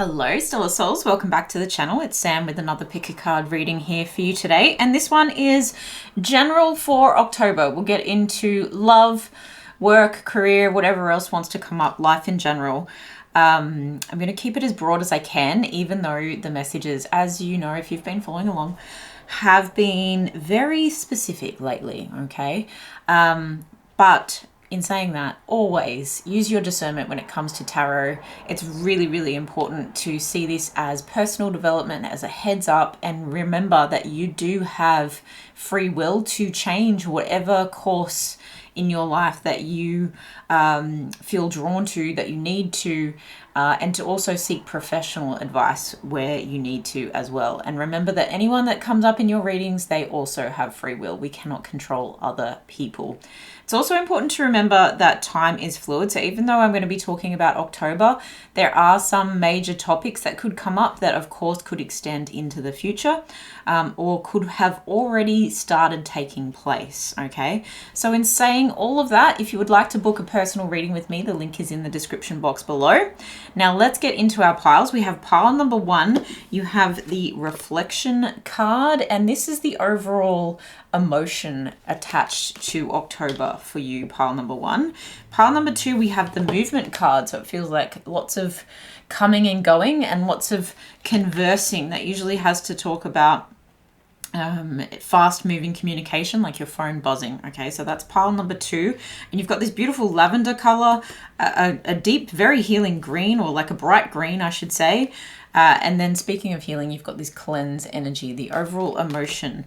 Hello Stellar Souls, welcome back to the channel. It's Sam with another pick a card reading here for you today, and this one is general for October. We'll get into love, work, career, whatever else wants to come up, life in general. I'm going to keep it as broad as I can, even though the messages, as you know if you've been following along, have been very specific lately, okay? But in saying that, always use your discernment when it comes to tarot. It's really, really important to see this as personal development, as a heads up, and remember that you do have free will to change whatever course in your life that you feel drawn to, that you need to, and to also seek professional advice where you need to as well. And remember that anyone that comes up in your readings, they also have free will. We cannot control other people. It's also important to remember that time is fluid. So even though I'm going to be talking about October, there are some major topics that could come up that of course could extend into the future, or could have already started taking place. Okay. So in saying all of that, if you would like to book a personal reading with me, the link is in the description box below. Now let's get into our piles. We have pile number 1. You have the reflection card, and this is the overall emotion attached to October for you, pile number 1. Pile number 2, we have the movement card. So it feels like lots of coming and going and lots of conversing. That usually has to talk about fast moving communication, like your phone buzzing. Okay, so that's pile number 2, and you've got this beautiful lavender color, a deep, very healing green, or like a bright green, I should say. And then speaking of healing, you've got this cleanse energy, the overall emotion.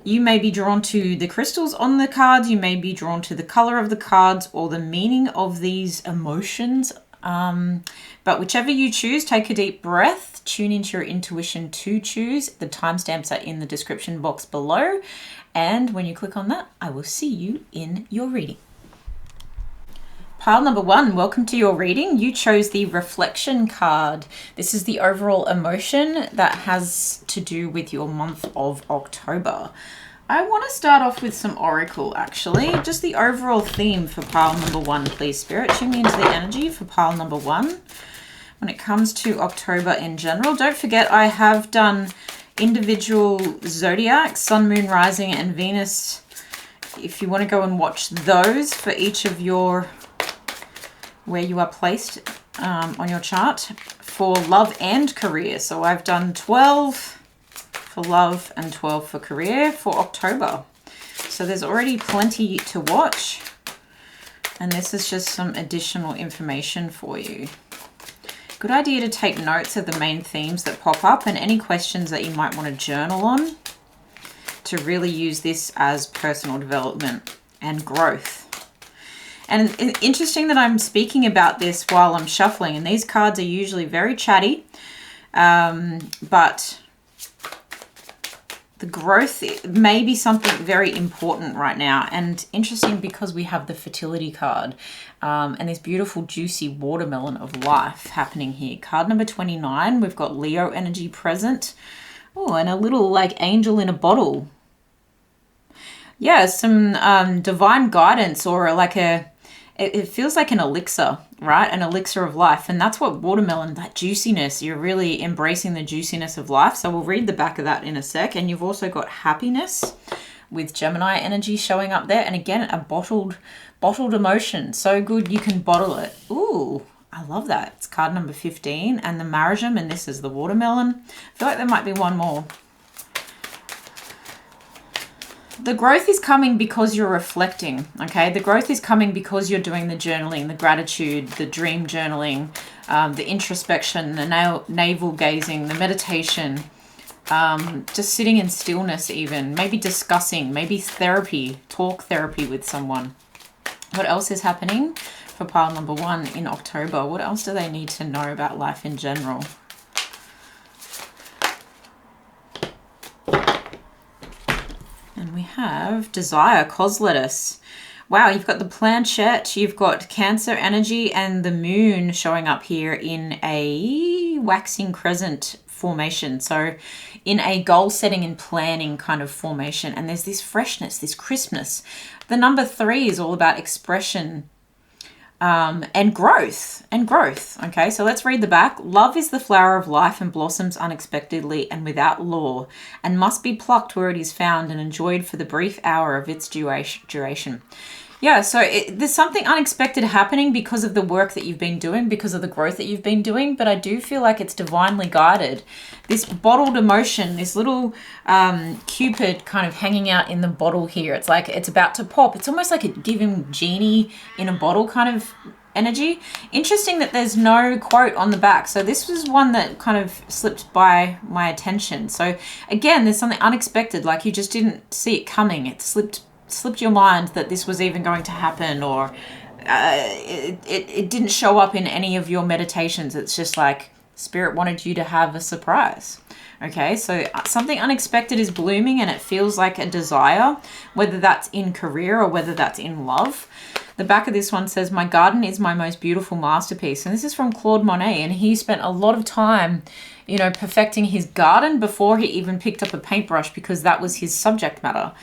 You may be drawn to the crystals on the cards, you may be drawn to the color of the cards or the meaning of these emotions. But whichever you choose, take a deep breath, tune into your intuition to choose. The timestamps are in the description box below. And when you click on that, I will see you in your reading. Pile number 1, welcome to your reading. You chose the reflection card. This is the overall emotion that has to do with your month of October. I want to start off with some oracle, actually. Just the overall theme for pile number 1, please, Spirit. Tune me into the energy for pile number 1. When it comes to October in general, don't forget I have done individual zodiac, sun, moon, rising, and Venus. If you want to go and watch those for each of your, where you are placed on your chart, for love and career. So I've done 12 for love and 12 for career for October. So there's already plenty to watch, and this is just some additional information for you. Good idea to take notes of the main themes that pop up and any questions that you might want to journal on, to really use this as personal development and growth. And it's interesting that I'm speaking about this while I'm shuffling, and these cards are usually very chatty, but the growth may be something very important right now. And interesting because we have the fertility card and this beautiful juicy watermelon of life happening here. Card number 29, we've got Leo energy present. Oh, and a little like angel in a bottle. Yeah, some divine guidance, or like it feels like an elixir, right? An elixir of life. And that's what watermelon, that juiciness, you're really embracing the juiciness of life. So we'll read the back of that in a sec. And you've also got happiness with Gemini energy showing up there. And again, a bottled emotion. So good you can bottle it. Ooh, I love that. It's card number 15, and the marigem, and this is the watermelon. I feel like there might be one more. The growth is coming because you're reflecting, okay? The growth is coming because you're doing the journaling, the gratitude, the dream journaling, the introspection, the navel gazing, the meditation, just sitting in stillness even, maybe discussing, maybe therapy, talk therapy with someone. What else is happening for pile number 1 in October? What else do they need to know about life in general? And we have desire, coslettuce. Wow, you've got the planchette, you've got Cancer energy, and the moon showing up here in a waxing crescent formation. So in a goal setting and planning kind of formation. And there's this freshness, this crispness. The number 3 is all about expression, and growth. Okay, so let's read the back. Love is the flower of life and blossoms unexpectedly and without law, and must be plucked where it is found and enjoyed for the brief hour of its duration. Yeah, so there's something unexpected happening because of the work that you've been doing, because of the growth that you've been doing, but I do feel like it's divinely guided. This bottled emotion, this little Cupid kind of hanging out in the bottle here. It's like it's about to pop. It's almost like a giving genie in a bottle kind of energy. Interesting that there's no quote on the back. So this was one that kind of slipped by my attention. So again, there's something unexpected, like you just didn't see it coming. It slipped your mind that this was even going to happen, or it didn't show up in any of your meditations. It's just like Spirit wanted you to have a surprise. Okay, so something unexpected is blooming and it feels like a desire, whether that's in career or whether that's in love. The back of this one says, my garden is my most beautiful masterpiece. And this is from Claude Monet, and he spent a lot of time, you know, perfecting his garden before he even picked up a paintbrush, because that was his subject matter.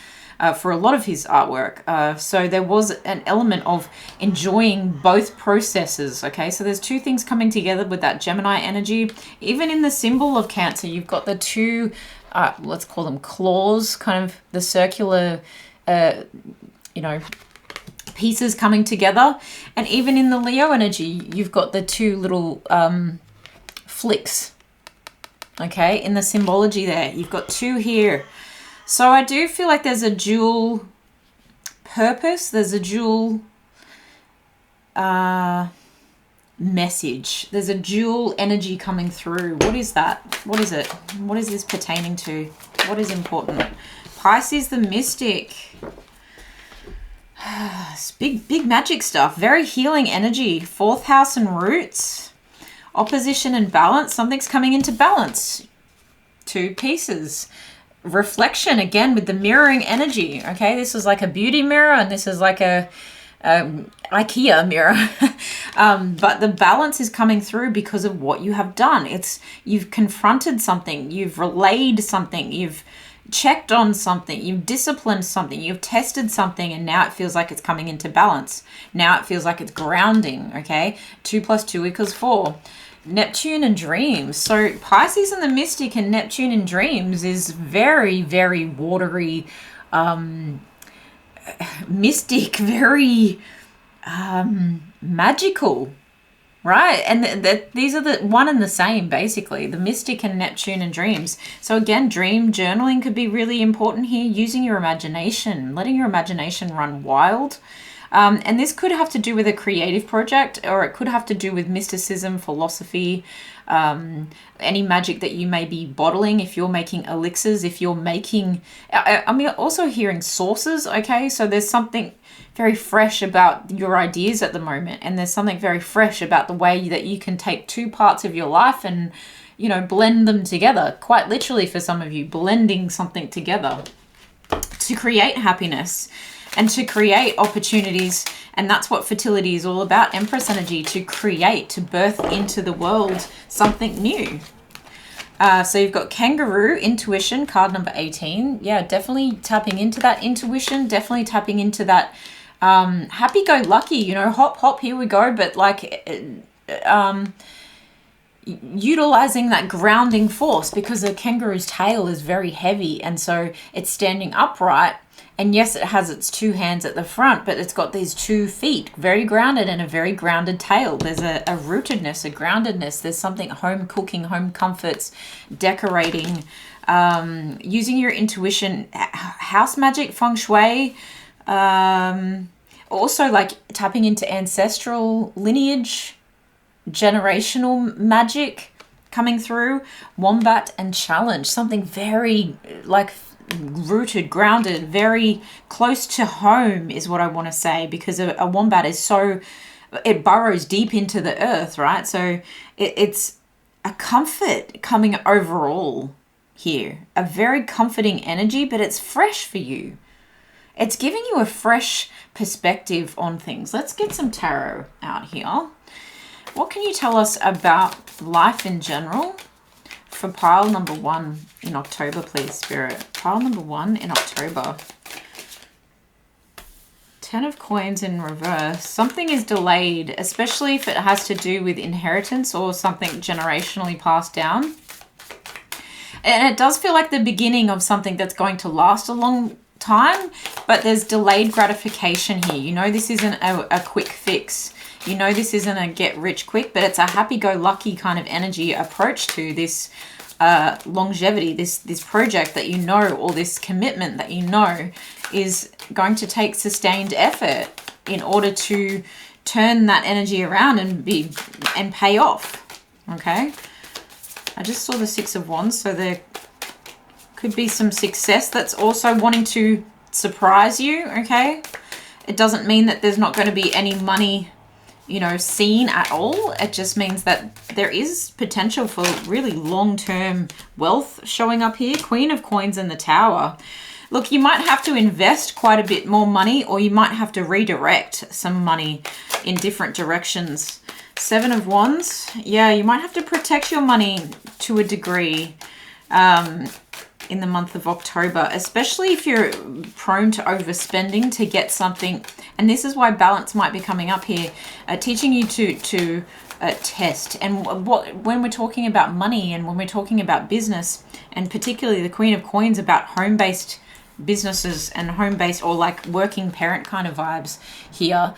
For a lot of his artwork. So there was an element of enjoying both processes, okay? So there's two things coming together with that Gemini energy. Even in the symbol of Cancer, you've got the two, let's call them claws, kind of the circular, you know, pieces coming together. And even in the Leo energy, you've got the two little flicks, okay? In the symbology there, you've got two here. So I do feel like there's a dual purpose. There's a dual message. There's a dual energy coming through. What is that? What is it? What is this pertaining to? What is important? Pisces the mystic. It's big magic stuff. Very healing energy. Fourth house and roots. Opposition and balance. Something's coming into balance. Two pieces. Reflection again with the mirroring energy. Okay, this is like a beauty mirror and this is like a IKEA mirror. But the balance is coming through because of what you have done. You've confronted something, you've relayed something, you've checked on something, you've disciplined something, you've tested something, and now it feels like it's coming into balance. Now it feels like it's grounding. Okay, 2 + 2 = 4. Neptune and dreams. So Pisces and the mystic and Neptune and dreams is very, very watery, mystic, very magical, right? And these are the one and the same, basically, the mystic and Neptune and dreams. So again, dream journaling could be really important here, using your imagination, letting your imagination run wild. And this could have to do with a creative project, or it could have to do with mysticism, philosophy, any magic that you may be bottling, if you're making elixirs, if you're making, I'm also hearing sources, okay? So there's something very fresh about your ideas at the moment, and there's something very fresh about the way that you can take two parts of your life and, you know, blend them together, quite literally for some of you, blending something together to create happiness. And to create opportunities, and that's what fertility is all about, Empress energy, to create, to birth into the world something new. So you've got kangaroo, intuition, card number 18. Yeah, definitely tapping into that intuition, definitely tapping into that happy-go-lucky, you know, hop, here we go, but like utilizing that grounding force, because a kangaroo's tail is very heavy, and so it's standing upright. And yes, it has its two hands at the front, but it's got these 2 feet, very grounded, and a very grounded tail. There's a rootedness, a groundedness. There's something home cooking, home comforts, decorating, using your intuition, house magic, feng shui, also like tapping into ancestral lineage, generational magic coming through, wombat and challenge, something very like rooted, grounded, very close to home is what I want to say, because a wombat is so, it burrows deep into the earth, right? So it's a comfort coming overall here, a very comforting energy, but it's fresh for you. It's giving you a fresh perspective on things. Let's get some tarot out here. What can you tell us about life in general for pile number 1 in October, please, Spirit? Pile number 1 in October. Ten of Coins in reverse. Something is delayed, especially if it has to do with inheritance or something generationally passed down. And it does feel like the beginning of something that's going to last a long time, but there's delayed gratification here. You know, this isn't a quick fix. You know, this isn't a get rich quick, but it's a happy-go-lucky kind of energy approach to this longevity, this project that you know, or this commitment that you know is going to take sustained effort in order to turn that energy around and pay off. Okay, I just saw the Six of Wands, so there could be some success that's also wanting to surprise you. Okay, it doesn't mean that there's not going to be any money, you know, seen at all. It just means that there is potential for really long-term wealth showing up here. Queen of Coins in the Tower. Look, you might have to invest quite a bit more money, or you might have to redirect some money in different directions. Seven of Wands. Yeah, you might have to protect your money to a degree in the month of October, especially if you're prone to overspending to get something. And this is why balance might be coming up here, teaching you to test. And when we're talking about money and when we're talking about business, and particularly the Queen of Coins about home-based businesses and home-based or like working parent kind of vibes here,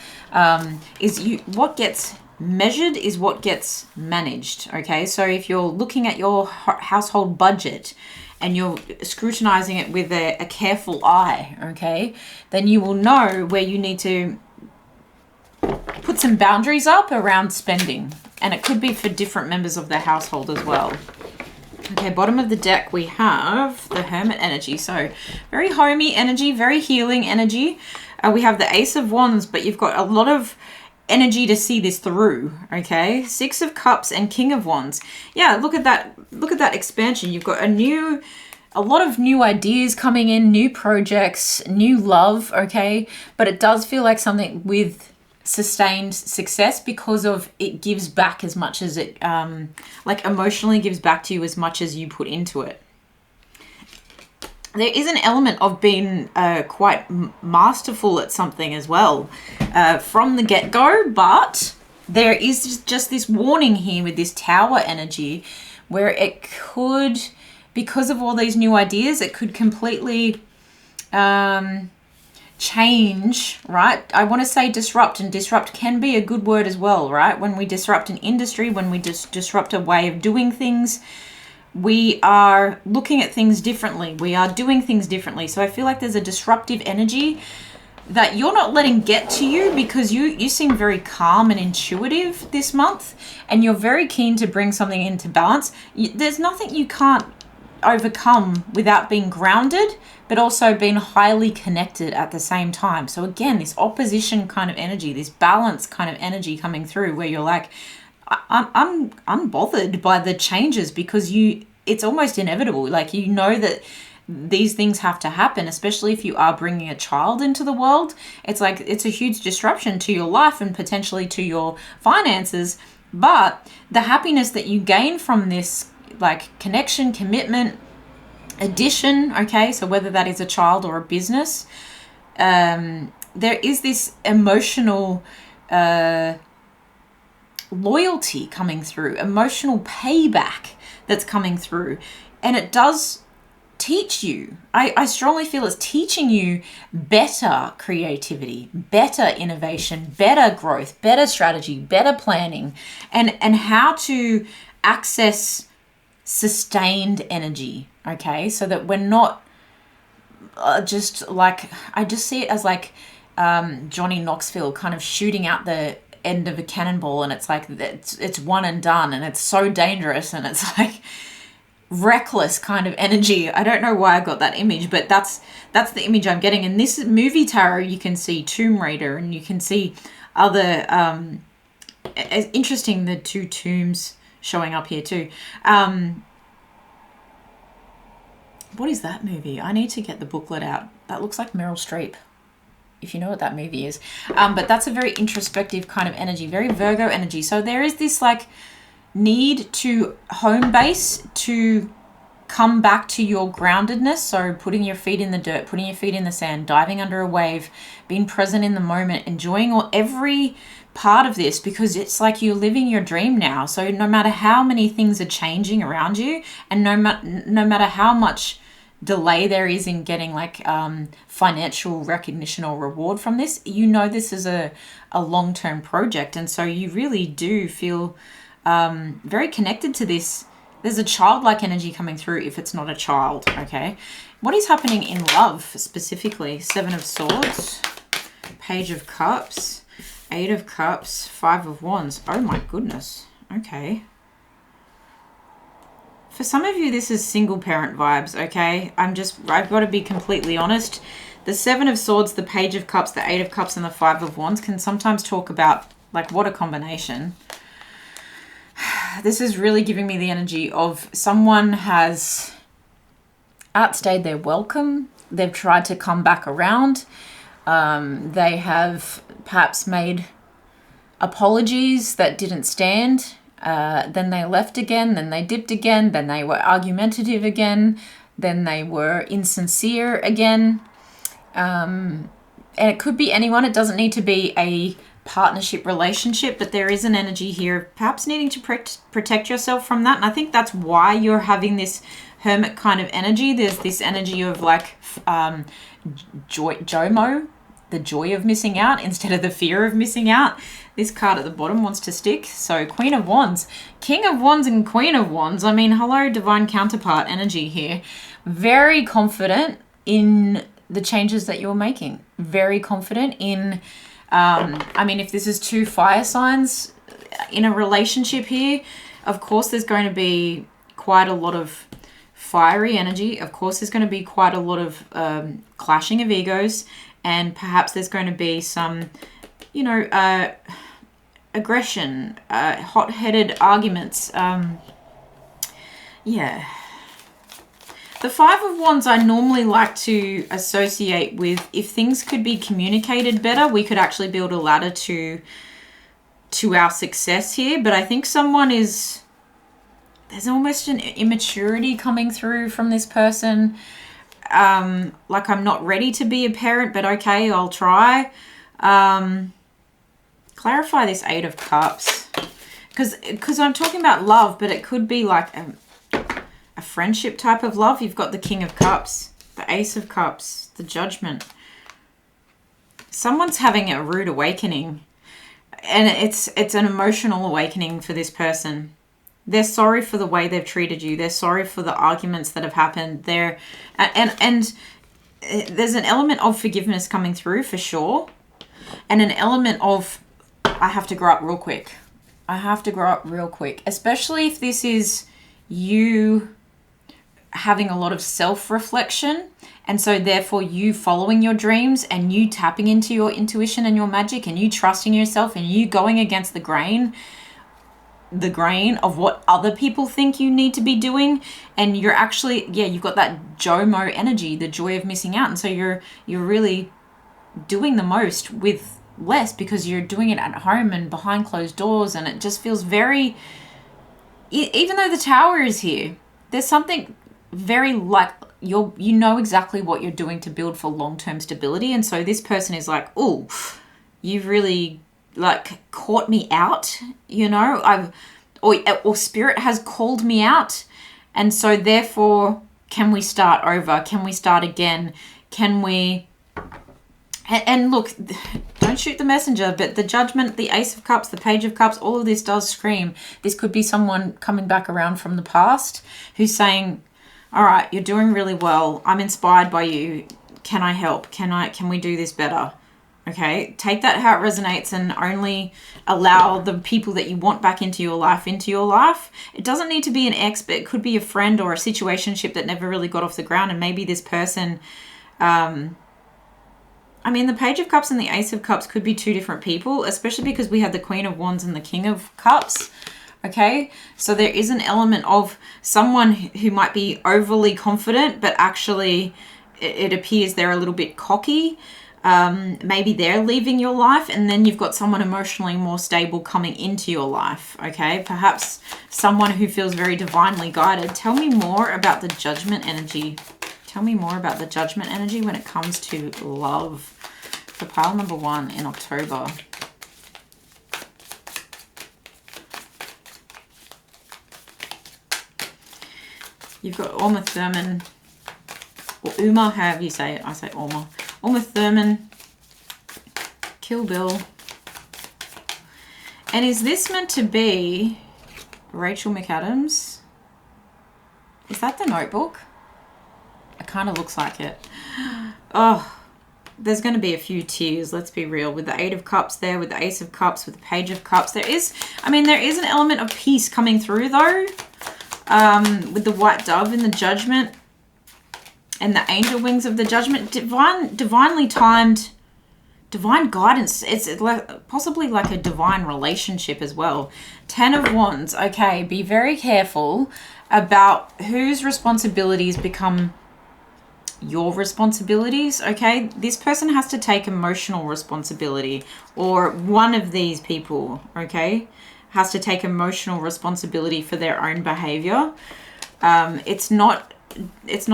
what gets measured is what gets managed. Okay, so if you're looking at your household budget and you're scrutinizing it with a careful eye, okay, then you will know where you need to put some boundaries up around spending. And it could be for different members of the household as well. Okay, bottom of the deck, we have the Hermit energy. So very homey energy, very healing energy. We have the Ace of Wands, but you've got a lot of energy to see this through. Okay, Six of Cups and King of Wands. Yeah, look at that expansion. You've got a lot of new ideas coming in, new projects, new love. Okay, but it does feel like something with sustained success because of it gives back as much as it like emotionally gives back to you as much as you put into it. There is an element of being quite masterful at something as well from the get-go, but there is just this warning here with this Tower energy where it could, because of all these new ideas, it could completely change, right? I want to say disrupt, and disrupt can be a good word as well, right? When we disrupt an industry, when we disrupt a way of doing things, we are looking at things differently. We are doing things differently. So I feel like there's a disruptive energy that you're not letting get to you because you seem very calm and intuitive this month, and you're very keen to bring something into balance. There's nothing you can't overcome without being grounded, but also being highly connected at the same time. So again, this opposition kind of energy, this balance kind of energy coming through where you're like, I'm unbothered by the changes because it's almost inevitable. Like, you know that these things have to happen, especially if you are bringing a child into the world. It's like, it's a huge disruption to your life and potentially to your finances. But the happiness that you gain from this, like connection, commitment, addition, okay, so whether that is a child or a business, there is this emotional loyalty coming through, emotional payback that's coming through, and it does teach you. I strongly feel it's teaching you better creativity, better innovation, better growth, better strategy, better planning, and how to access sustained energy, okay, so that we're not just like, I just see it as like Johnny Knoxville kind of shooting out the end of a cannonball, and it's like it's one and done, and it's so dangerous, and it's like reckless kind of energy. I don't know why I got that image, but that's the image I'm getting. In this movie tarot, you can see Tomb Raider, and you can see other interesting, the two tombs showing up here too. What is that movie? I need to get the booklet out. That looks like Meryl Streep, if you know what that movie is. But that's a very introspective kind of energy, very Virgo energy. So there is this like need to home base, to come back to your groundedness. So putting your feet in the dirt, putting your feet in the sand, diving under a wave, being present in the moment, enjoying every part of this, because it's like you're living your dream now. So no matter how many things are changing around you, and no matter how much delay there is in getting like financial recognition or reward from this, you know this is a long-term project, and so you really do feel very connected to this. There's a childlike energy coming through if it's not a child, okay? What is happening in love specifically? 7 of Swords, Page of Cups, 8 of Cups, 5 of Wands. Oh my goodness. Okay. For some of you, this is single parent vibes, okay? I've got to be completely honest. The 7 of Swords, the Page of Cups, the 8 of Cups, and the 5 of Wands can sometimes talk about, like, what a combination. This is really giving me the energy of someone has outstayed their welcome. They've tried to come back around. They have perhaps made apologies that didn't stand. Then they left again. Then they dipped again. Then they were argumentative again. Then they were insincere again. And it could be anyone. It doesn't need to be a partnership relationship, but there is an energy here of perhaps needing to protect yourself from that. And I think that's why you're having this hermit kind of energy. There's this energy of like JOMO, the joy of missing out instead of the fear of missing out. This card at the bottom wants to stick. So Queen of Wands, King of Wands and Queen of Wands. I mean, hello, divine counterpart energy here. Very confident in the changes that you're making. Very confident in, I mean, if this is 2 fire signs in a relationship here, of course there's going to be quite a lot of fiery energy. Of course there's going to be quite a lot of clashing of egos, and perhaps there's going to be some, you know, aggression, hot-headed arguments. Yeah. The 5 of Wands I normally like to associate with, if things could be communicated better, we could actually build a ladder to our success here. But I think someone is, there's almost an immaturity coming through from this person. Like, I'm not ready to be a parent, but okay, I'll try. Clarify this 8 of Cups. Because I'm talking about love, but it could be like a friendship type of love. You've got the King of Cups, the Ace of Cups, the Judgment. Someone's having a rude awakening, and it's an emotional awakening for this person. They're sorry for the way they've treated you. They're sorry for the arguments that have happened. And there's an element of forgiveness coming through for sure, and an element of, I have to grow up real quick. I have to grow up real quick, especially if this is you having a lot of self-reflection, and so therefore you following your dreams and you tapping into your intuition and your magic and you trusting yourself and you going against the grain of what other people think you need to be doing, and you're actually, yeah, you've got that JOMO energy, the joy of missing out, and so you're really doing the most with less because you're doing it at home and behind closed doors, and it just feels very, even though the Tower is here, there's something very like you know exactly what you're doing to build for long-term stability. And so this person is like, oh, you've really like caught me out, you know, or spirit has called me out, and so therefore can we start over, can we start again, can we, and look, don't shoot the messenger, but the Judgment, the Ace of Cups, the Page of Cups, all of this does scream, this could be someone coming back around from the past who's saying, all right, you're doing really well. I'm inspired by you. Can I help? Can we do this better? Okay, take that how it resonates, and only allow the people that you want back into your life. It doesn't need to be an ex, but it could be a friend or a situationship that never really got off the ground. And maybe this person, I mean, the Page of Cups and the Ace of Cups could be 2 different people, especially because we have the Queen of Wands and the King of Cups. Okay, so there is an element of someone who might be overly confident, but actually it appears they're a little bit cocky. Maybe they're leaving your life, and then you've got someone emotionally more stable coming into your life, okay? Perhaps someone who feels very divinely guided. Tell me more about the Judgment energy. Tell me more about the Judgment energy when it comes to love for pile number 1 in October. You've got Uma Thurman, or Uma, however you say it. I say Uma. Uma Thurman, Kill Bill. And is this meant to be Rachel McAdams? Is that the Notebook? It kind of looks like it. Oh, there's going to be a few tears, let's be real. With the 8 of Cups there, with the Ace of Cups, with the Page of Cups. There is an element of peace coming through though. With the White Dove in the Judgment. And the angel wings of the Judgment, divinely timed, divine guidance. It's like, possibly like a divine relationship as well. 10 of Wands. Okay, be very careful about whose responsibilities become your responsibilities, okay? This person has to take emotional responsibility, or one of these people, okay, has to take emotional responsibility for their own behavior. It's not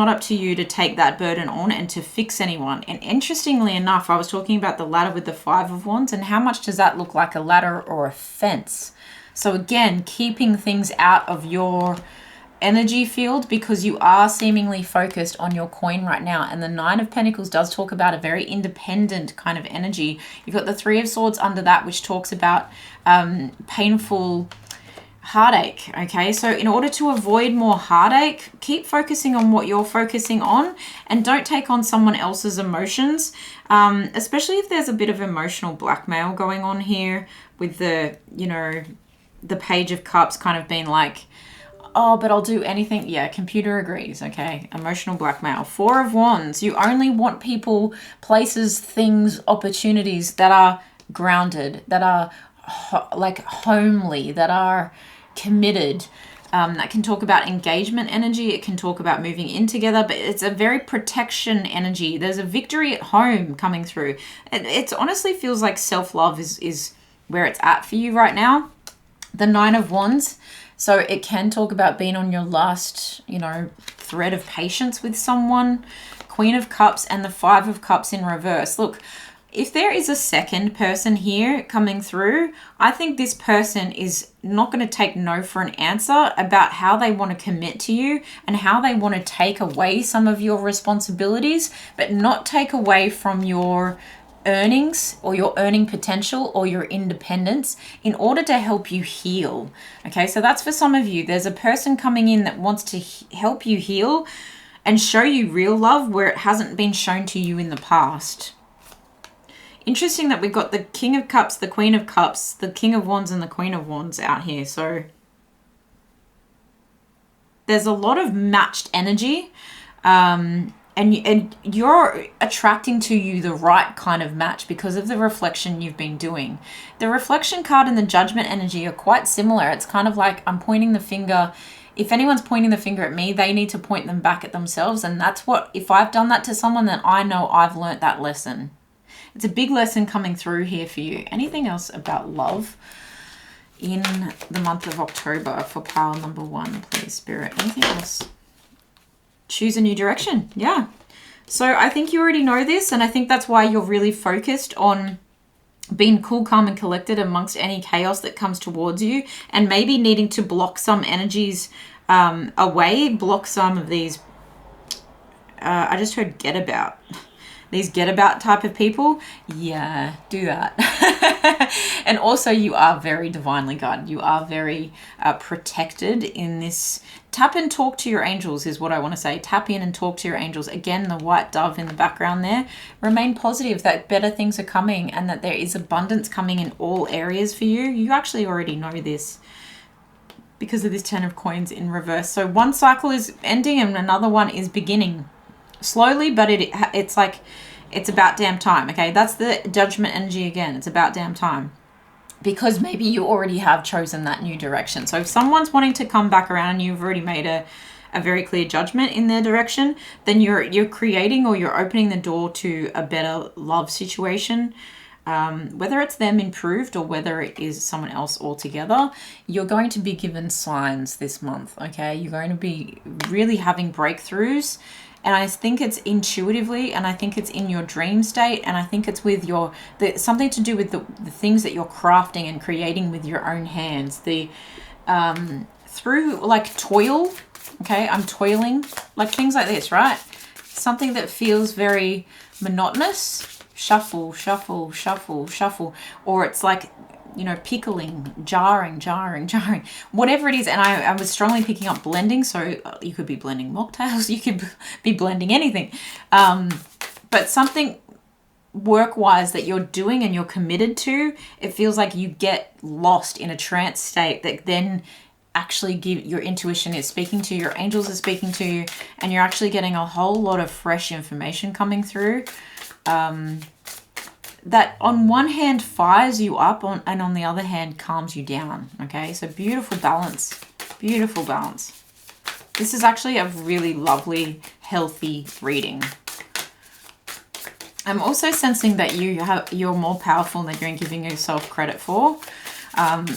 up to you to take that burden on and to fix anyone. And interestingly enough, I was talking about the ladder with the 5 of Wands, and how much does that look like a ladder or a fence? So again, keeping things out of your energy field, because you are seemingly focused on your coin right now. And the 9 of Pentacles does talk about a very independent kind of energy. You've got the 3 of Swords under that, which talks about painful heartache, okay? So in order to avoid more heartache, keep focusing on what you're focusing on, and don't take on someone else's emotions, especially if there's a bit of emotional blackmail going on here with the, you know, the Page of Cups kind of being like, oh, but I'll do anything. Yeah, computer agrees, okay? Emotional blackmail. 4 of Wands. You only want people, places, things, opportunities that are grounded, that are like homely, that are committed. That can talk about engagement energy. It can talk about moving in together, but it's a very protection energy. There's a victory at home coming through. It honestly feels like self-love is where it's at for you right now. The 9 of Wands. So it can talk about being on your last, you know, thread of patience with someone. Queen of Cups and the 5 of Cups in reverse. Look, if there is a second person here coming through, I think this person is not going to take no for an answer about how they want to commit to you and how they want to take away some of your responsibilities, but not take away from your earnings or your earning potential or your independence, in order to help you heal. Okay, so that's for some of you. There's a person coming in that wants to help you heal and show you real love where it hasn't been shown to you in the past. Interesting that we've got the King of Cups, the Queen of Cups, the King of Wands, and the Queen of Wands out here. So there's a lot of matched energy, and you're attracting to you the right kind of match because of the reflection you've been doing. The reflection card and the Judgment energy are quite similar. It's kind of like I'm pointing the finger. If anyone's pointing the finger at me, they need to point them back at themselves. And that's what, if I've done that to someone, then I know I've learnt that lesson. It's a big lesson coming through here for you. Anything else about love in the month of October for pile number 1, please, Spirit? Anything else? Choose a new direction. Yeah. So I think you already know this, and I think that's why you're really focused on being cool, calm, and collected amongst any chaos that comes towards you, and maybe needing to block some energies away, block some of these. I just heard get about. These get about type of people. Yeah, do that. And also you are very divinely guided. You are very protected in this. Tap and talk to your angels is what I want to say. Tap in and talk to your angels. Again, the white dove in the background there. Remain positive that better things are coming and that there is abundance coming in all areas for you. You actually already know this because of this 10 of coins in reverse. So one cycle is ending and another one is beginning. Slowly, but it's like it's about damn time. Okay, that's the Judgment energy again. It's about damn time, because maybe you already have chosen that new direction. So if someone's wanting to come back around and you've already made a a very clear judgment in their direction, then you're creating or you're opening the door to a better love situation. Whether it's them improved or whether it is someone else altogether, you're going to be given signs this month, okay? You're going to be really having breakthroughs. And I think it's intuitively, and I think it's in your dream state, and I think it's with something to do with the things that you're crafting and creating with your own hands. Through like toil, okay? I'm toiling, like things like this, right? Something that feels very monotonous. Shuffle, shuffle, shuffle, shuffle. Or it's like, you know, pickling, jarring, whatever it is. And I was strongly picking up blending. So you could be blending mocktails, you could be blending anything. But something work-wise that you're doing and you're committed to, it feels like you get lost in a trance state that then actually your intuition is speaking to you, your angels are speaking to you, and you're actually getting a whole lot of fresh information coming through. That on one hand fires you up and on the other hand calms you down. Okay, so beautiful balance. Beautiful balance. This is actually a really lovely, healthy reading. I'm also sensing that you're more powerful than you're giving yourself credit for.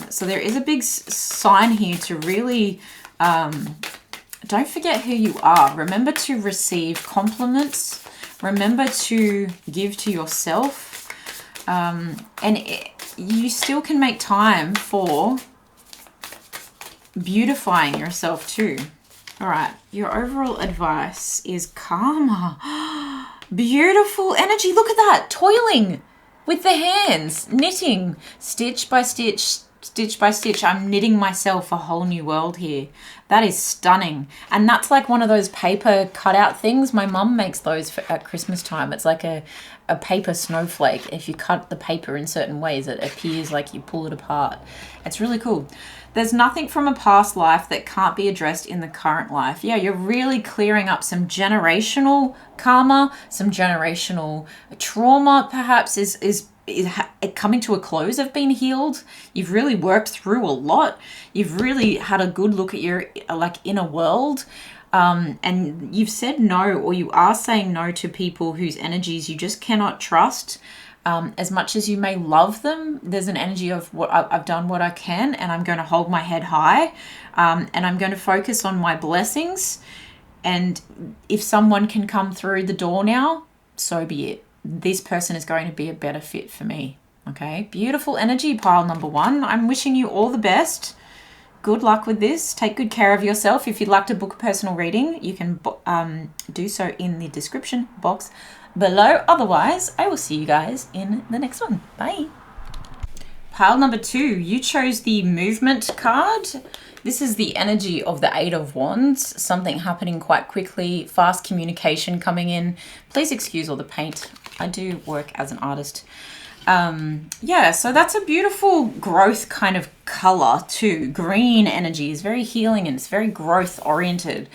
So there is a big sign here to really don't forget who you are. Remember to receive compliments. Remember to give to yourself. You still can make time for beautifying yourself too. All right, your overall advice is karma. Beautiful energy. Look at that. Toiling with the hands, knitting, stitch by stitch, stitch by stitch. I'm knitting myself a whole new world here. That is stunning. And that's like one of those paper cutout things. My mum makes those at Christmas time. It's like a paper snowflake. If you cut the paper in certain ways, it appears like you pull it apart. It's really cool. There's nothing from a past life that can't be addressed in the current life. Yeah, you're really clearing up some generational karma, some generational trauma perhaps is coming to a close of being healed. You've really worked through a lot. You've really had a good look at your inner world. And you've said no, or you are saying no to people whose energies you just cannot trust. As much as you may love them, there's an energy of what I've done what I can, and I'm going to hold my head high, and I'm going to focus on my blessings. And if someone can come through the door now, so be it. This person is going to be a better fit for me. Okay, beautiful energy, pile number 1. I'm wishing you all the best. Good luck with this. Take good care of yourself. If you'd like to book a personal reading, you can do so in the description box below. Otherwise, I will see you guys in the next one. Bye. Pile number 2, you chose the movement card. This is the energy of the 8 of Wands. Something happening quite quickly, fast communication coming in. Please excuse all the paint. I do work as an artist. Yeah, so that's a beautiful growth kind of color too. Green energy is very healing and it's very growth oriented.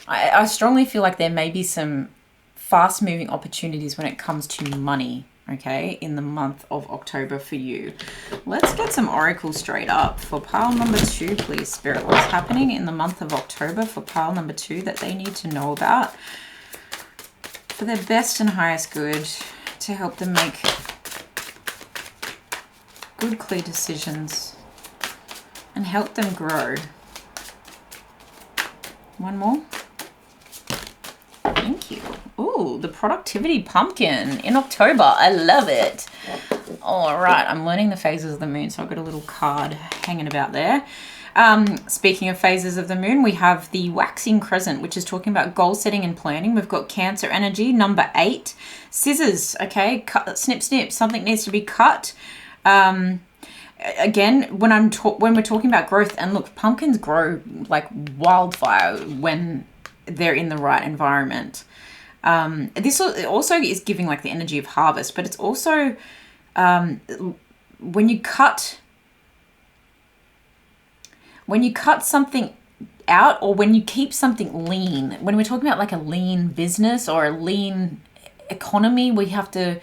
I strongly feel like there may be some fast moving opportunities when it comes to money, okay, in the month of October for you. Let's get some oracles straight up for pile number 2, please, Spirit. What's happening in the month of October for pile number 2 that they need to know about for their best and highest good, to help them make good, clear decisions and help them grow. One more. Thank you. Ooh, the productivity pumpkin in October. I love it. All right, I'm learning the phases of the moon, so I've got a little card hanging about there. Speaking of phases of the moon, we have the waxing crescent, which is talking about goal setting and planning. We've got Cancer energy, number 8. Scissors, okay, cut, snip, snip. Something needs to be cut. Again, when we're talking about growth, and look, pumpkins grow like wildfire when they're in the right environment. This also is giving like the energy of harvest, but it's also when you cut something out, or when you keep something lean, when we're talking about like a lean business or a lean economy, we have to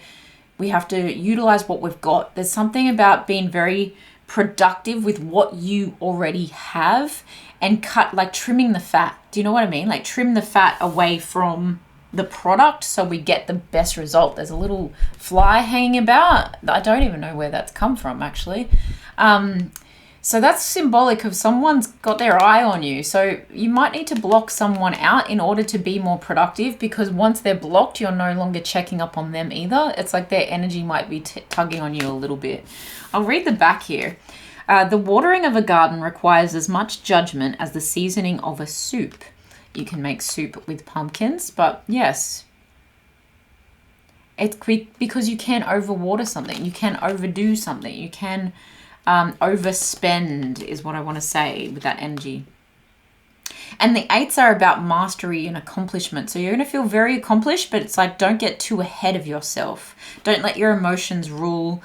utilize what we've got. There's something about being very productive with what you already have and cut, like trimming the fat. Do you know what I mean? Like trim the fat away from the product so we get the best result. There's a little fly hanging about. I don't even know where that's come from, actually. So that's symbolic of someone's got their eye on you. So you might need to block someone out in order to be more productive, because once they're blocked, you're no longer checking up on them either. It's like their energy might be tugging on you a little bit. I'll read the back here. The watering of a garden requires as much judgment as the seasoning of a soup. You can make soup with pumpkins, but yes, it's quick because you can overwater something. You can overdo something. You can overspend is what I want to say with that energy. And the 8s are about mastery and accomplishment. So you're going to feel very accomplished, but it's like, don't get too ahead of yourself. Don't let your emotions rule,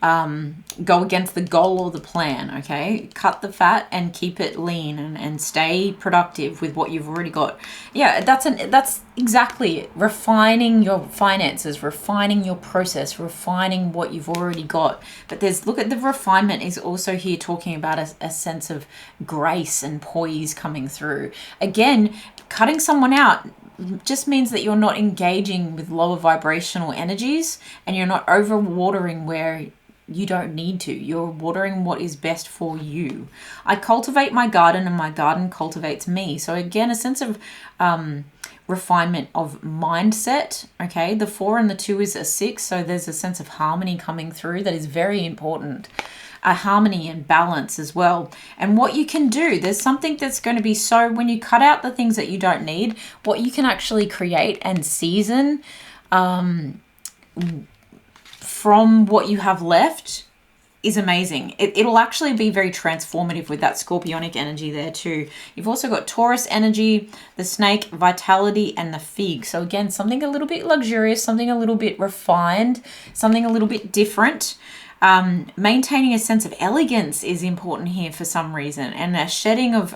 go against the goal or the plan, okay? Cut the fat and keep it lean and stay productive with what you've already got. Yeah, that's exactly it. Refining your finances, refining your process, refining what you've already got. But look at the refinement is also here talking about a sense of grace and poise coming through. Again, cutting someone out just means that you're not engaging with lower vibrational energies, and you're not overwatering where you don't need to. You're watering what is best for you. I cultivate my garden and my garden cultivates me. So again, a sense of refinement of mindset. Okay, the 4 and the 2 is a 6, so there's a sense of harmony coming through that is very important. A harmony and balance as well. And what you can do, there's something that's going to be, so when you cut out the things that you don't need, what you can actually create and season from what you have left is amazing. It'll actually be very transformative with that scorpionic energy there too. You've also got Taurus energy, the snake, vitality, and the fig. So again, something a little bit luxurious, something a little bit refined, something a little bit different. Maintaining a sense of elegance is important here for some reason, and a shedding of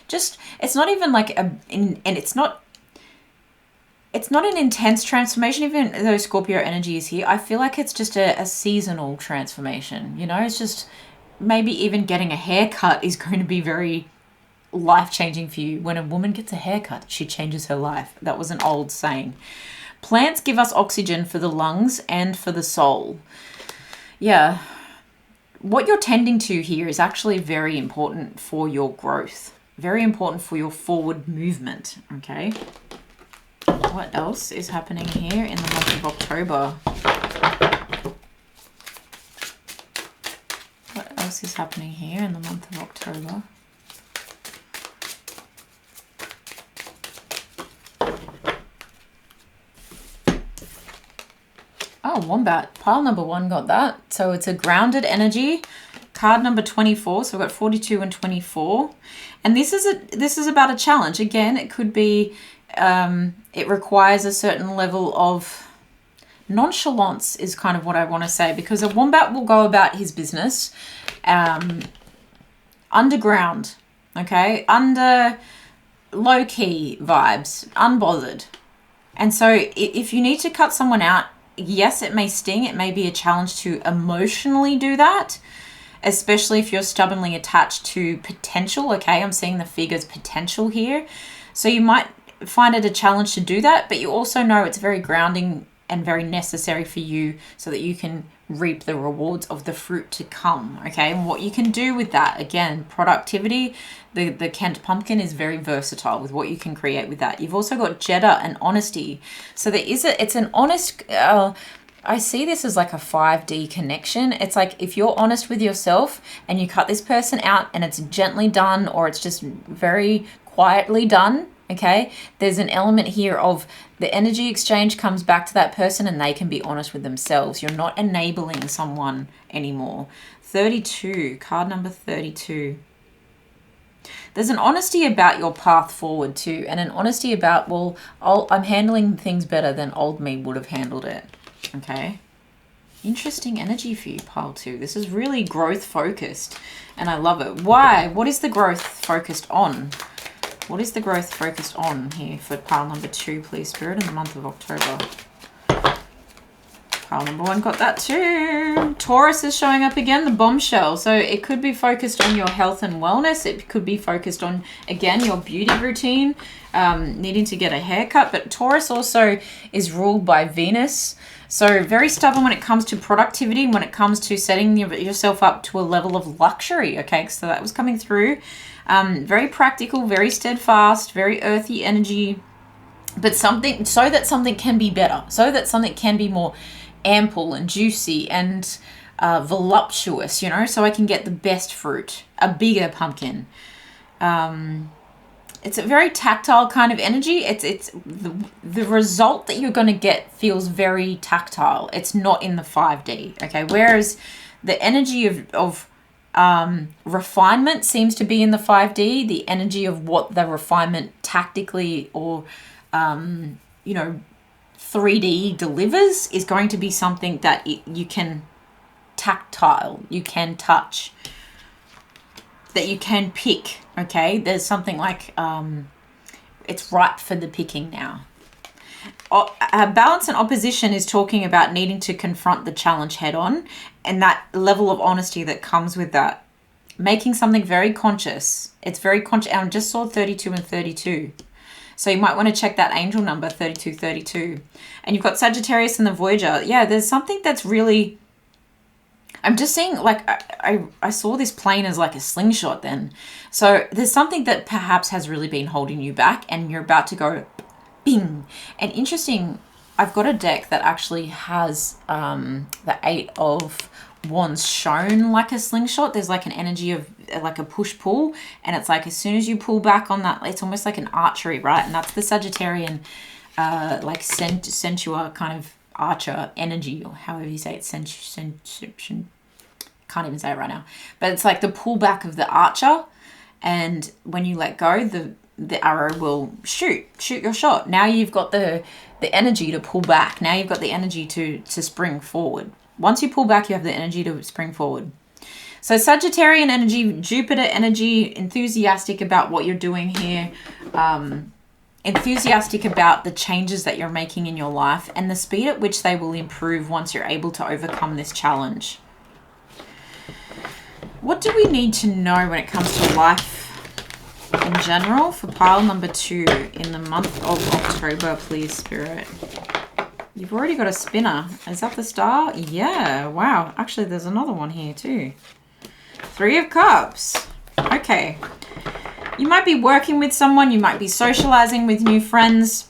it's not even like it's not an intense transformation, even though Scorpio energy is here. I feel like it's just a seasonal transformation. You know, it's just maybe even getting a haircut is going to be very life-changing for you. When a woman gets a haircut, she changes her life. That was an old saying. Plants give us oxygen for the lungs and for the soul. Yeah. What you're tending to here is actually very important for your growth. Very important for your forward movement, okay? What else is happening here in the month of October? What else is happening here in the month of October? Oh, Wombat. Pile number 1 got that. So it's a grounded energy. Card number 24. So we've got 42 and 24. And this is about a challenge. Again, it could be it requires a certain level of nonchalance is kind of what I want to say, because a wombat will go about his business underground, okay, under low-key vibes, unbothered. And so if you need to cut someone out, yes, it may sting. It may be a challenge to emotionally do that, especially if you're stubbornly attached to potential, okay? I'm seeing the figure's potential here. So you might find it a challenge to do that, but you also know it's very grounding and very necessary for you so that you can reap the rewards of the fruit to come, okay? And what you can do with that, again, productivity, the Kent pumpkin is very versatile with what you can create with that. You've also got Jeddah and honesty. So it's an honest, I see this as like a 5D connection. It's like if you're honest with yourself and you cut this person out and it's gently done, or it's just very quietly done, okay, there's an element here of the energy exchange comes back to that person and they can be honest with themselves. You're not enabling someone anymore. 32, card number 32. There's an honesty about your path forward too, and an honesty about, well, I'm handling things better than old me would have handled it, okay? Interesting energy for you, pile 2. This is really growth focused and I love it. Why? What is the growth focused on? What is the growth focused on here for pile number 2, please, Spirit, in the month of October? Pile number 1 got that too. Taurus is showing up again, the bombshell. So it could be focused on your health and wellness. It could be focused on, again, your beauty routine, needing to get a haircut. But Taurus also is ruled by Venus. So very stubborn when it comes to productivity, when it comes to setting yourself up to a level of luxury. Okay, so that was coming through. Very practical, very steadfast, very earthy energy. But something, so that something can be better, so that something can be more ample and juicy and voluptuous, you know, so I can get the best fruit, a bigger pumpkin. It's a very tactile kind of energy. It's the result that you're going to get feels very tactile. It's not in the 5D, okay? Whereas the energy of refinement seems to be in the 5D. The energy of what the refinement tactically or you know, 3D delivers is going to be something that you can tactile, you can touch, that you can pick. Okay, there's something like it's ripe for the picking now. Balance and opposition is talking about needing to confront the challenge head on, and that level of honesty that comes with that. Making something very conscious. It's very conscious. I just saw 32 and 32. So you might want to check that angel number, 3232. And you've got Sagittarius and the Voyager. Yeah, there's something that's really... I'm just seeing, like, I saw this plane as like a slingshot then. So there's something that perhaps has really been holding you back and you're about to go bing. And interesting, I've got a deck that actually has the 8 of Wands shown like a slingshot. There's like an energy of like a push-pull, and it's like as soon as you pull back on that, it's almost like an archery, right? And that's the Sagittarian like sensual kind of archer energy, or however you say it, can't even say it right now, but it's like the pullback of the archer, and when you let go, the arrow will shoot your shot. Now you've got the energy to pull back. Now you've got the energy to spring forward. Once you pull back, you have the energy to spring forward. So Sagittarian energy, Jupiter energy, enthusiastic about what you're doing here, enthusiastic about the changes that you're making in your life and the speed at which they will improve once you're able to overcome this challenge. What do we need to know when it comes to life in general for pile number 2 in the month of October, please, Spirit? You've already got a spinner. Is that the star? Yeah. Wow. Actually, there's another one here too. 3 of Cups. Okay. You might be working with someone. You might be socializing with new friends.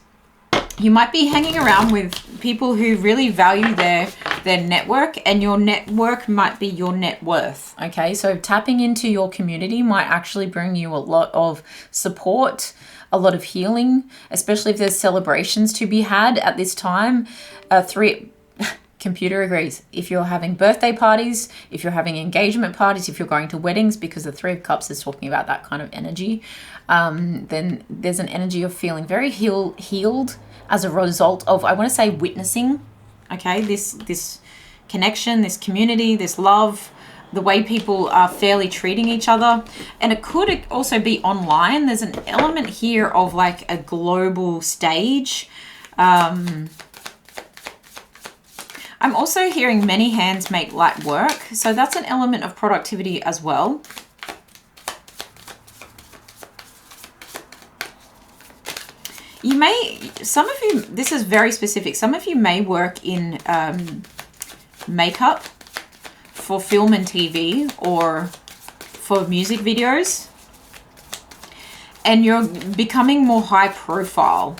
You might be hanging around with people who really value their network, and your network might be your net worth. Okay. So tapping into your community might actually bring you a lot of support, a lot of healing, especially if there's celebrations to be had at this time. 3, computer agrees. If you're having birthday parties, if you're having engagement parties, if you're going to weddings, because the 3 of Cups is talking about that kind of energy, then there's an energy of feeling very healed as a result of, I want to say, witnessing, okay, this connection, this community, this love, the way people are fairly treating each other. And it could also be online. There's an element here of like a global stage. I'm also hearing many hands make light work. So that's an element of productivity as well. You may, some of you, this is very specific. Some of you may work in makeup for film and TV or for music videos, and you're becoming more high profile.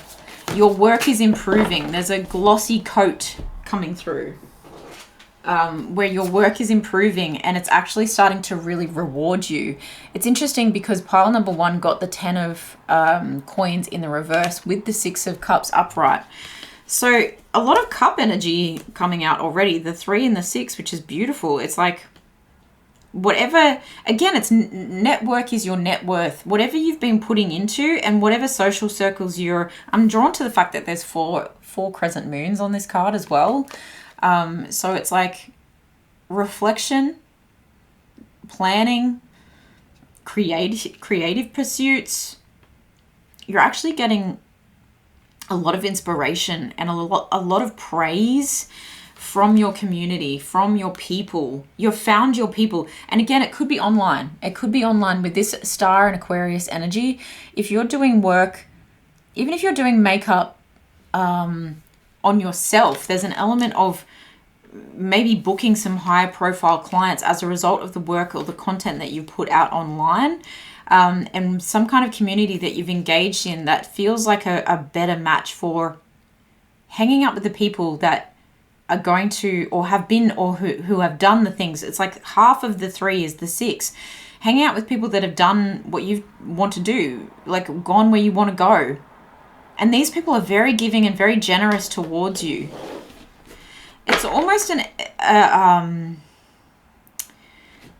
Your work is improving. There's a glossy coat coming through where your work is improving, and it's actually starting to really reward you. It's interesting because pile number 1 got the 10 of coins in the reverse with the 6 of Cups upright. So a lot of cup energy coming out already, the 3 and the 6, which is beautiful. It's like whatever, again, it's network is your net worth. Whatever you've been putting into and whatever social circles I'm drawn to the fact that there's four crescent moons on this card as well. So it's like reflection, planning, creative pursuits. You're actually getting a lot of inspiration and a lot of praise from your community, from your people. You've found your people. And again, it could be online. It could be online with this star and Aquarius energy. If you're doing work, even if you're doing makeup on yourself, there's an element of maybe booking some high profile clients as a result of the work or the content that you put out online, and some kind of community that you've engaged in that feels like a better match for hanging out with the people that are going to, or have been, or who have done the things. It's like half of the 3 is the 6. Hanging out with people that have done what you want to do, like gone where you want to go. And these people are very giving and very generous towards you. It's almost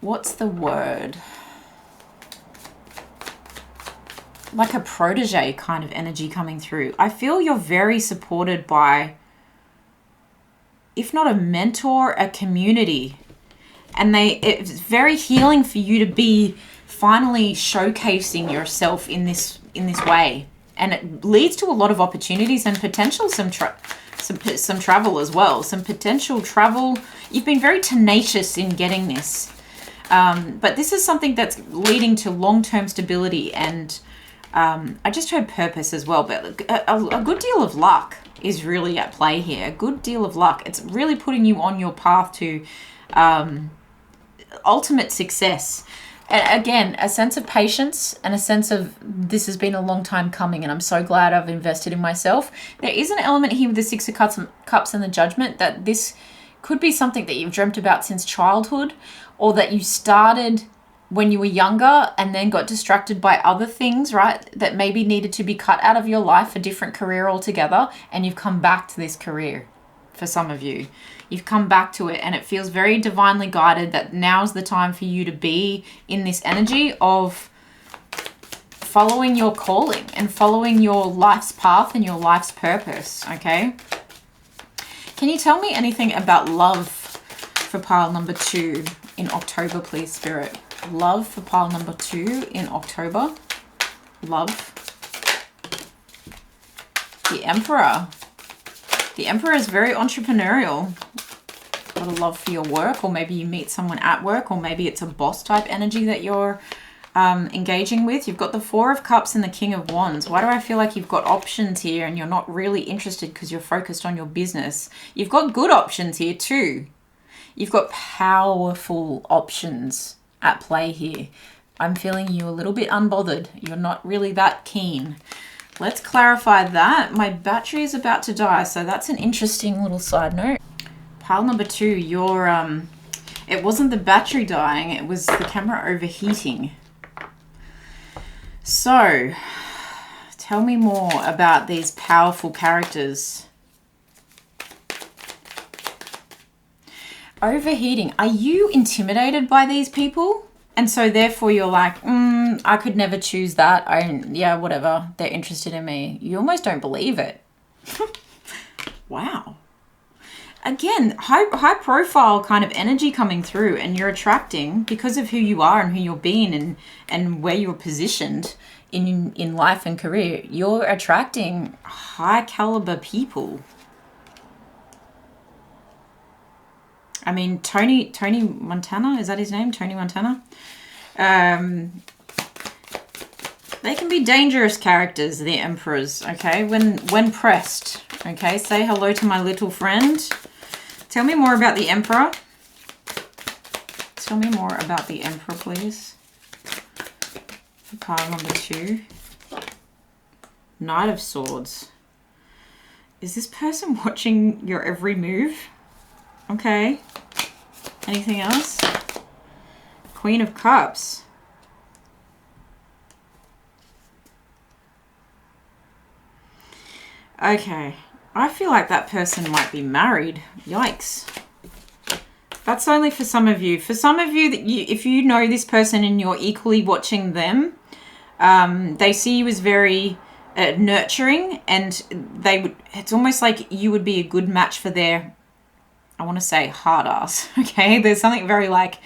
what's the word? Like a protege kind of energy coming through. I feel you're very supported by, if not a mentor, a community. And it's very healing for you to be finally showcasing yourself in this way. And it leads to a lot of opportunities and potential, some travel as well, some potential travel. You've been very tenacious in getting this, but this is something that's leading to long-term stability, and I just heard purpose as well. But a good deal of luck is really at play here. A good deal of luck. It's really putting you on your path to ultimate success. Again, a sense of patience and a sense of this has been a long time coming, and I'm so glad I've invested in myself. There is an element here with the 6 of Cups and the Judgment that this could be something that you've dreamt about since childhood, or that you started when you were younger and then got distracted by other things, right? That maybe needed to be cut out of your life, a different career altogether, and you've come back to this career for some of you. You've come back to it, and it feels very divinely guided that now's the time for you to be in this energy of following your calling and following your life's path and your life's purpose, okay? Can you tell me anything about love for pile number 2 in October, please, Spirit? Love for pile number 2 in October. Love. The Emperor. The Emperor is very entrepreneurial. Got a love for your work, or maybe you meet someone at work, or maybe it's a boss type energy that you're engaging with. You've got the 4 of Cups and the King of Wands. Why do I feel like you've got options here and you're not really interested because you're focused on your business? You've got good options here too. You've got powerful options at play here. I'm feeling you a little bit unbothered. You're not really that keen. Let's clarify that. My battery is about to die, so that's an interesting little side note. Pile number 2, your it wasn't the battery dying, it was the camera overheating. So, tell me more about these powerful characters. Overheating. Are you intimidated by these people? And so therefore you're like, I could never choose that. Yeah, whatever. They're interested in me. You almost don't believe it. Wow. Again, high profile kind of energy coming through, and you're attracting, because of who you are and who you're being and where you're positioned in life and career, you're attracting high caliber people. I mean, Tony Montana, is that his name? Tony Montana? They can be dangerous characters, the Emperors, okay? When pressed, okay? Say hello to my little friend. Tell me more about the Emperor. Tell me more about the Emperor, please. For pile number 2. Knight of Swords. Is this person watching your every move? Okay. Anything else? Queen of Cups. Okay. I feel like that person might be married. Yikes. That's only for some of you. For some of you, if you know this person and you're equally watching them, they see you as very nurturing, and it's almost like you would be a good match for their, I want to say, hard ass. Okay, there's something very like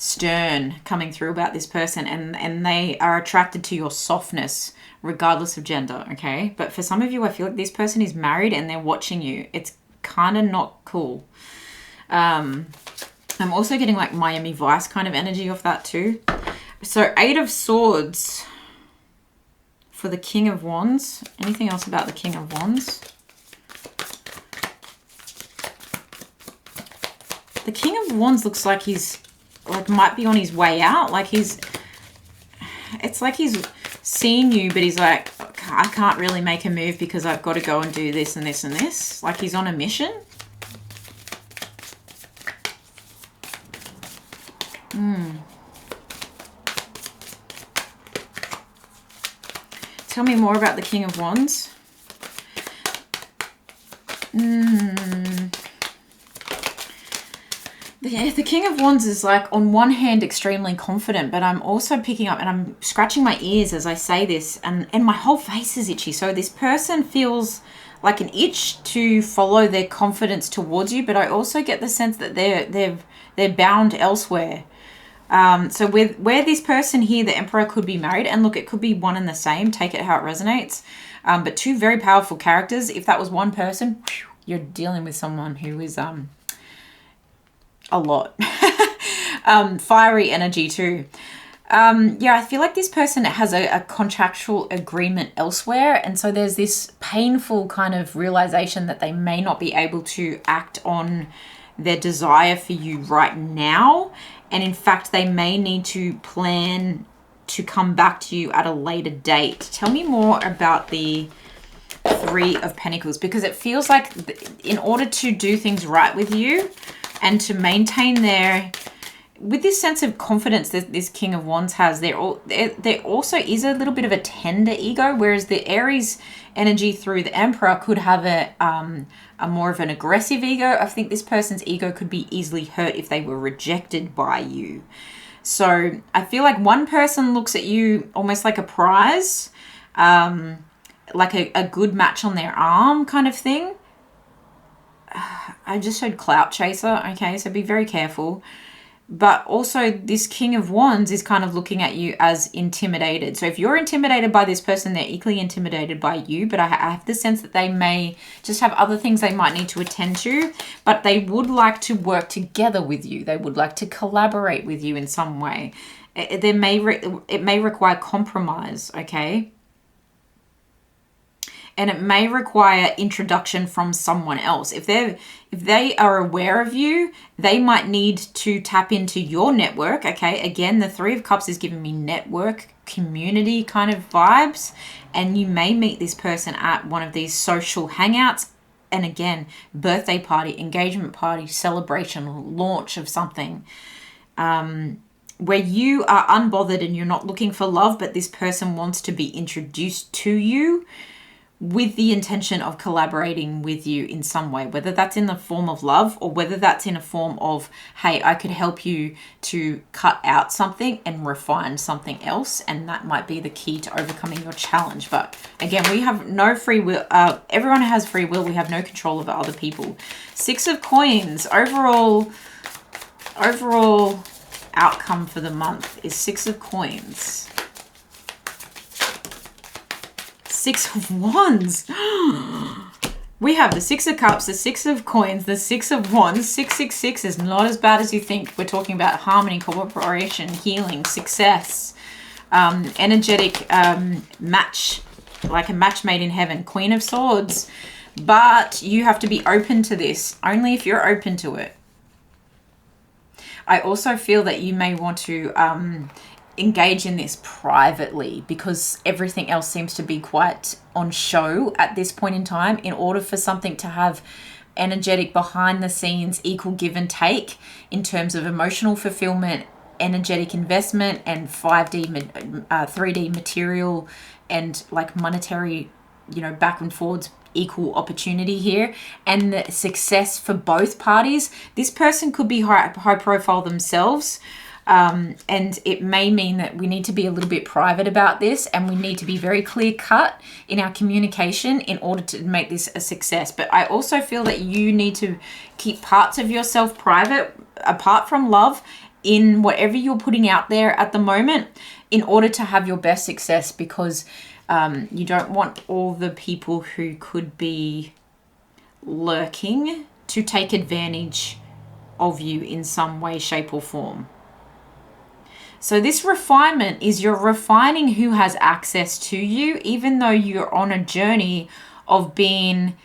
stern coming through about this person, and they are attracted to your softness regardless of gender, okay? But for some of you, I feel like this person is married and they're watching you. It's kind of not cool. I'm also getting like Miami Vice kind of energy off that too. So 8 of Swords for the King of Wands. Anything else about the King of Wands? The King of Wands looks like he's like might be on his way out. Like it's like he's seen you, but he's like, I can't really make a move because I've got to go and do this and this and this. Like he's on a mission. Tell me more about the King of Wands. The King of Wands is like on one hand extremely confident, but I'm also picking up and I'm scratching my ears as I say this, and my whole face is itchy. So this person feels like an itch to follow their confidence towards you, but I also get the sense that they're bound elsewhere. So with where this person here, the Emperor, could be married, and look, it could be one and the same, take it how it resonates, but 2 very powerful characters. If that was one person, you're dealing with someone who is a lot. Fiery energy too. Yeah, I feel like this person has a contractual agreement elsewhere, and so there's this painful kind of realization that they may not be able to act on their desire for you right now, and in fact they may need to plan to come back to you at a later date. Tell me more about the 3 of Pentacles, because it feels like in order to do things right with you and to maintain with this sense of confidence that this King of Wands has, there also is a little bit of a tender ego, whereas the Aries energy through the Emperor could have a more of an aggressive ego. I think this person's ego could be easily hurt if they were rejected by you. So I feel like one person looks at you almost like a prize, like a good match on their arm kind of thing. I just showed clout chaser, okay, so be very careful. But also this King of Wands is kind of looking at you as intimidated. So if you're intimidated by this person, they're equally intimidated by you. But I have the sense that they may just have other things they might need to attend to. But they would like to work together with you. They would like to collaborate with you in some way. It may require compromise, okay? And it may require introduction from someone else. If they are aware of you, they might need to tap into your network, okay? Again, the 3 of Cups is giving me network, community kind of vibes. And you may meet this person at one of these social hangouts. And again, birthday party, engagement party, celebration, launch of something. Where you are unbothered and you're not looking for love, but this person wants to be introduced to you with the intention of collaborating with you in some way, whether that's in the form of love or whether that's in a form of, hey, I could help you to cut out something and refine something else, and that might be the key to overcoming your challenge. But again, we have no free will. Everyone has free will. We have no control over other people. 6 of Coins. Overall outcome for the month is 6 of Coins. 6 of Wands. We have the 6 of Cups, the 6 of Coins, the 6 of Wands. 666 is not as bad as you think. We're talking about harmony, cooperation, healing, success, energetic match, like a match made in heaven. Queen of Swords. But you have to be open to this, only if you're open to it. I also feel that you may want to engage in this privately, because everything else seems to be quite on show at this point in time. In order for something to have energetic behind the scenes equal give and take in terms of emotional fulfillment, energetic investment, and 3D material and like monetary, back and forwards, equal opportunity here, and the success for both parties, this person could be high profile themselves. And it may mean that we need to be a little bit private about this, and we need to be very clear cut in our communication in order to make this a success. But I also feel that you need to keep parts of yourself private apart from love, in whatever you're putting out there at the moment in order to have your best success, because you don't want all the people who could be lurking to take advantage of you in some way, shape, or form. So this refinement is you're refining who has access to you, even though you're on a journey of being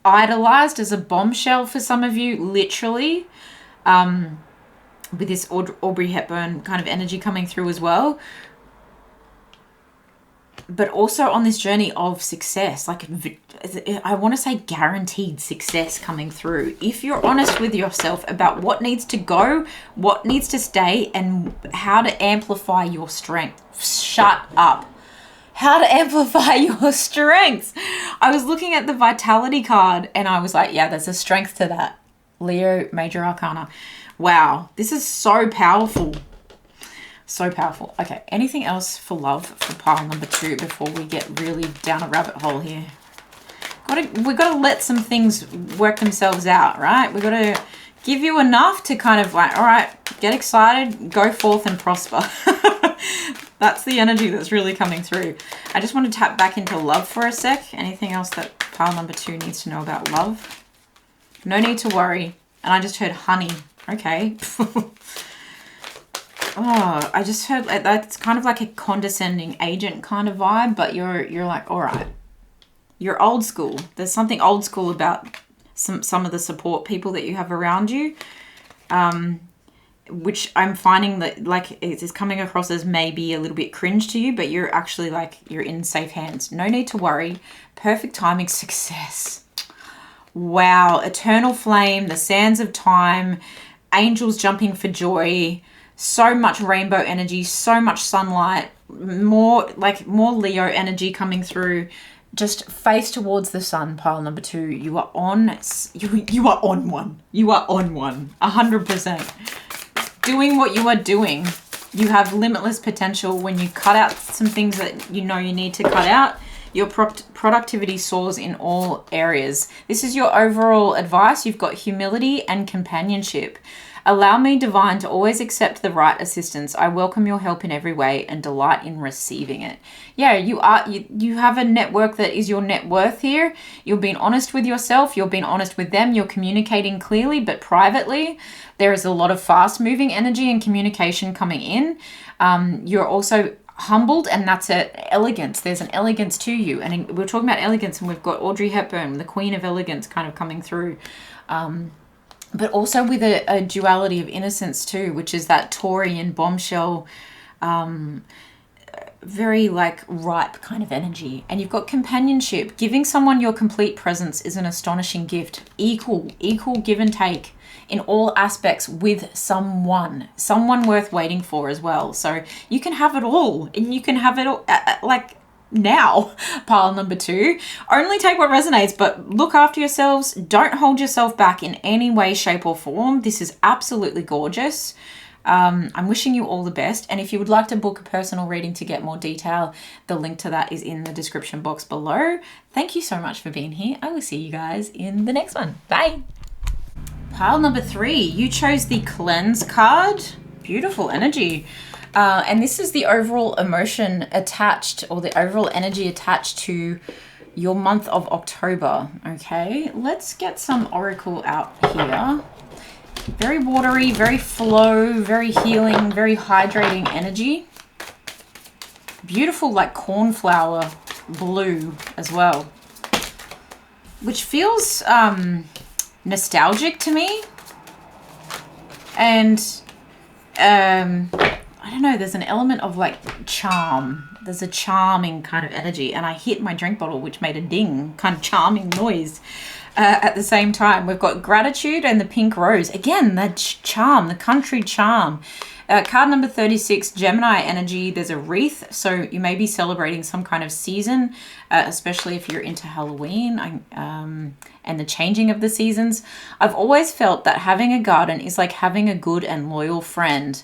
idolized as a bombshell for some of you, literally, with this Aubrey Hepburn kind of energy coming through as well. But also on this journey of success, like I want to say guaranteed success coming through. If you're honest with yourself about what needs to go, what needs to stay, and how to amplify your strength. Shut up. How to amplify your strengths. I was looking at the Vitality card and I was like, yeah, there's a strength to that. Leo, Major Arcana. Wow, this is so powerful. So powerful. Okay, anything else for love for pile number 2 before we get really down a rabbit hole here? We've got to let some things work themselves out, right? We've got to give you enough to kind of like, all right, get excited, go forth and prosper. That's the energy that's really coming through. I just want to tap back into love for a sec. Anything else that pile number 2 needs to know about love? No need to worry. And I just heard honey. Okay. Oh, I just heard that's kind of like a condescending agent kind of vibe, but you're like, all right, you're old school. There's something old school about some of the support people that you have around you, which I'm finding that like it's coming across as maybe a little bit cringe to you, but you're actually like, you're in safe hands. No need to worry. Perfect timing, success. Wow. Eternal flame, the sands of time, angels jumping for joy. So much rainbow energy, so much sunlight, more Leo energy coming through. Just face towards the sun, pile number 2. You are on, you are on one. You are on one, 100%. Doing what you are doing. You have limitless potential when you cut out some things that you know you need to cut out. Your productivity soars in all areas. This is your overall advice. You've got humility and companionship. Allow me, divine, to always accept the right assistance. I welcome your help in every way and delight in receiving it. Yeah, you have a network that is your net worth here. You're being honest with yourself. You're being honest with them. You're communicating clearly, but privately. There is a lot of fast-moving energy and communication coming in. You're also humbled, and that's elegance. There's an elegance to you. And we're talking about elegance, and we've got Audrey Hepburn, the queen of elegance, kind of coming through. But also with a duality of innocence too, which is that Taurian bombshell, very like ripe kind of energy. And you've got companionship. Giving someone your complete presence is an astonishing gift. Equal give and take in all aspects with someone worth waiting for as well. So you can have it all, and you can have it all, like now, pile number 2. Only take what resonates, but look after yourselves. Don't hold yourself back in any way, shape, or form. This is absolutely gorgeous. I'm wishing you all the best. And if you would like to book a personal reading to get more detail, the link to that is in the description box below. Thank you so much for being here. I will see you guys in the next one. Bye. Pile number 3, you chose the cleanse card. Beautiful energy. And this is the overall emotion attached, or the overall energy attached to your month of October. Okay, let's get some oracle out here. Very watery, very flow, very healing, very hydrating energy. Beautiful, like cornflower blue as well, which feels nostalgic to me. And I don't know, there's an element of like charm. There's a charming kind of energy. And I hit my drink bottle, which made a ding, kind of charming noise at the same time. We've got gratitude and the pink rose. Again, the charm, the country charm. Card number 36, Gemini energy. There's a wreath. So you may be celebrating some kind of season, especially if you're into Halloween and the changing of the seasons. I've always felt that having a garden is like having a good and loyal friend.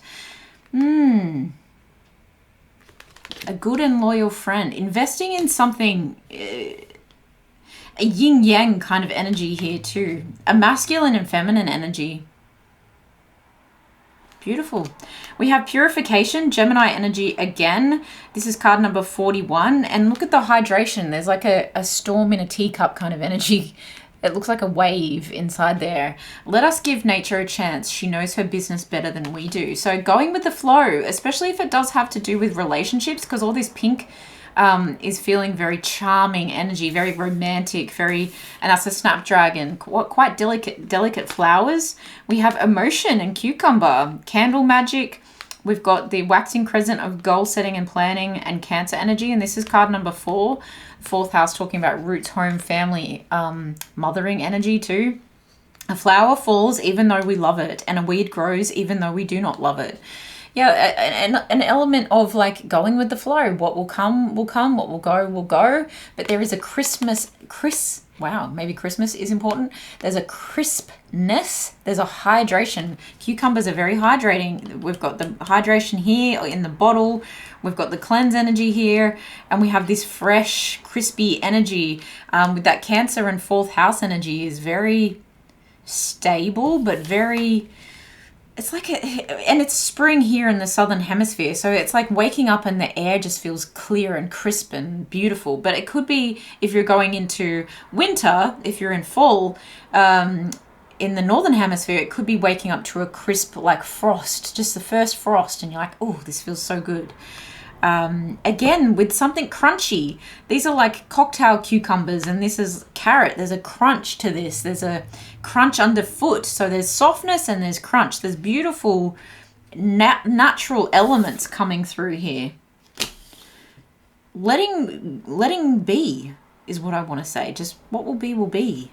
A good and loyal friend. Investing in something, a yin-yang kind of energy here too. A masculine and feminine energy. Beautiful. We have Purification, Gemini energy again. This is card number 41. And look at the hydration. There's like a storm in a teacup kind of energy. It looks like a wave inside there. Let us give nature a chance. She knows her business better than we do. So going with the flow, especially if it does have to do with relationships, because all this pink is feeling very charming energy, very romantic, and that's a snapdragon, quite delicate flowers. We have emotion and cucumber, candle magic. We've got the waxing crescent of goal setting and planning and Cancer energy, and this is card number 4. Fourth house, talking about roots, home, family, mothering energy too. A flower falls even though we love it, and a weed grows even though we do not love it. Yeah, an element of like going with the flow. What will come, what will go. But there is a wow, maybe Christmas is important. There's a crispness. There's a hydration. Cucumbers are very hydrating. We've got the hydration here in the bottle. We've got the cleanse energy here. And we have this fresh, crispy energy with that Cancer and 4th house energy is very stable, but very... It's like, and it's spring here in the southern hemisphere, so it's like waking up and the air just feels clear and crisp and beautiful. But it could be if you're going into winter, if you're in fall, in the northern hemisphere, it could be waking up to a crisp like frost, just the first frost, and you're like, oh, this feels so good. Again, with something crunchy. These are like cocktail cucumbers, and this is carrot. There's a crunch to this. There's a crunch underfoot. So there's softness and there's crunch. There's beautiful natural elements coming through here. Letting be is what I want to say. Just what will be, will be.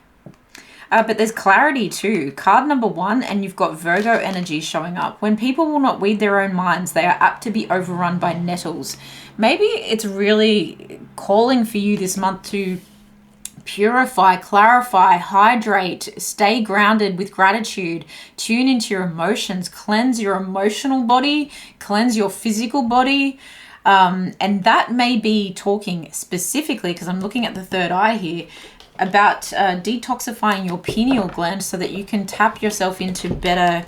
But there's clarity too. Card number 1, and you've got Virgo energy showing up. When people will not weed their own minds, they are apt to be overrun by nettles. Maybe it's really calling for you this month to purify, clarify, hydrate, stay grounded with gratitude, tune into your emotions, cleanse your emotional body, cleanse your physical body. And that may be talking specifically, because I'm looking at the third eye here, about detoxifying your pineal gland so that you can tap yourself into better,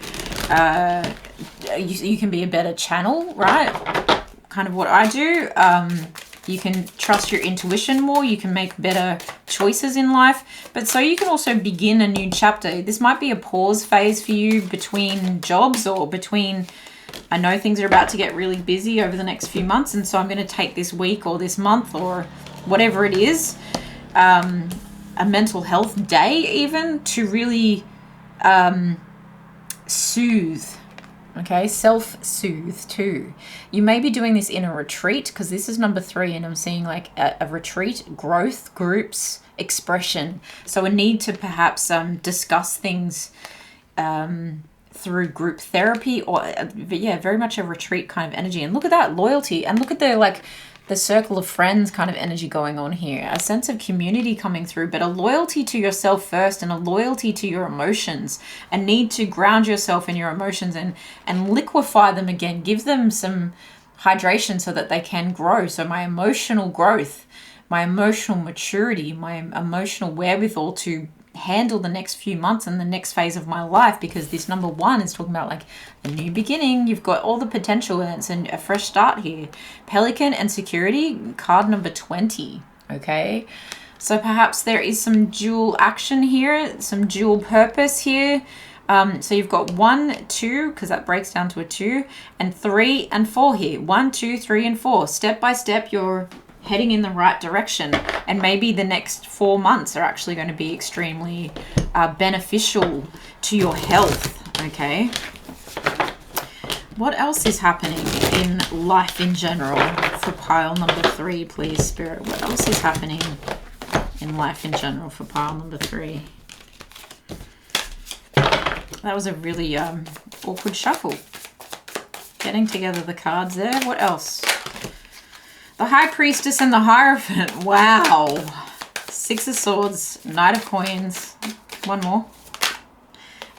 you can be a better channel, right? Kind of what I do. You can trust your intuition more. You can make better choices in life. But so you can also begin a new chapter. This might be a pause phase for you between jobs or between... I know things are about to get really busy over the next few months, and so I'm going to take this week or this month or whatever it is, a mental health day even, to really soothe, okay, self-soothe too. You may be doing this in a retreat, because this is number 3, and I'm seeing like a retreat, growth, groups, expression. So a need to perhaps discuss things through group therapy, or yeah, very much a retreat kind of energy. And look at that, loyalty, and look at the circle of friends kind of energy going on here. A sense of community coming through, but a loyalty to yourself first, and a loyalty to your emotions, a need to ground yourself in your emotions and liquefy them again, give them some hydration so that they can grow. So my emotional growth, my emotional maturity, my emotional wherewithal to handle the next few months and the next phase of my life, because this number 1 is talking about like a new beginning. You've got all the potential, and it's a fresh start here. Pelican and security, card number 20. Okay, so perhaps there is some dual action here, some dual purpose here. So you've got 1, 2, because that breaks down to a 2, and 3 and 4 here. 1, 2, 3, and 4. Step by step, you're heading in the right direction, and maybe the next 4 months are actually going to be extremely beneficial to your health. Okay, what else is happening in life in general for pile number 3, please, Spirit? What else is happening in life in general for pile number 3? That was a really awkward shuffle, getting together the cards there. What else? The High Priestess and the Hierophant. Wow. 6 of Swords, Knight of Coins. One more.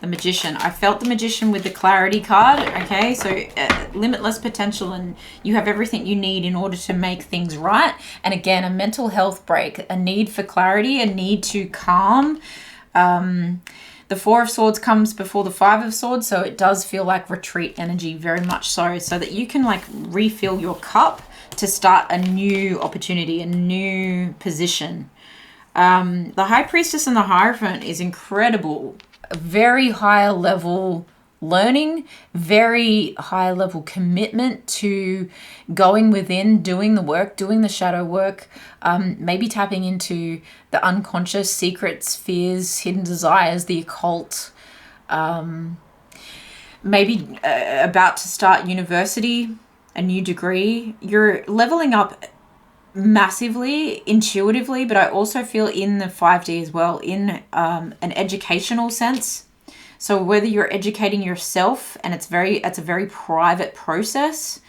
The Magician. I felt the Magician with the Clarity card. Okay, so limitless potential, and you have everything you need in order to make things right. And again, a mental health break, a need for clarity, a need to calm. The The Four of Swords comes before the Five of Swords, so it does feel like retreat energy, very much so that you can like refill your cup to start a new opportunity, a new position. The High Priestess and the Hierophant is incredible. A very high level learning, very high level commitment to going within, doing the work, doing the shadow work, maybe tapping into the unconscious, secrets, fears, hidden desires, the occult, maybe about to start university, a new degree. You're leveling up massively, intuitively, but I also feel in the 5D as well, in an educational sense. So whether you're educating yourself and it's a very private process,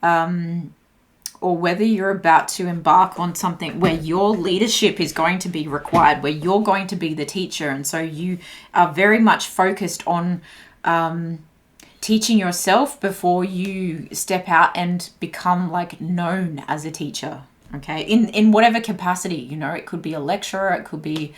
or whether you're about to embark on something where your leadership is going to be required, where you're going to be the teacher, and so you are very much focused on teaching yourself before you step out and become like known as a teacher. Okay, in whatever capacity, you know, it could be a lecturer, it could be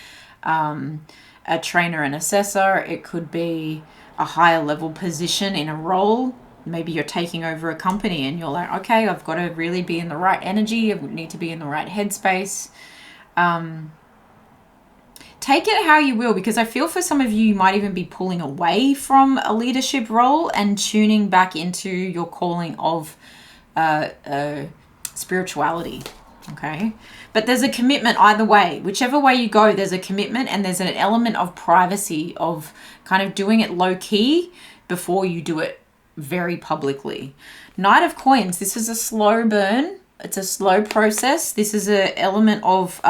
a trainer and assessor, it could be a higher level position in a role. Maybe you're taking over a company and you're like, okay, I've got to really be in the right energy, I need to be in the right headspace. Take it how you will, because I feel for some of you, you might even be pulling away from a leadership role and tuning back into your calling of spirituality. Okay, but there's a commitment either way. Whichever way you go, there's a commitment, and there's an element of privacy, of kind of doing it low key before you do it very publicly. Knight of Coins, this is a slow burn. It's a slow process. This is an element of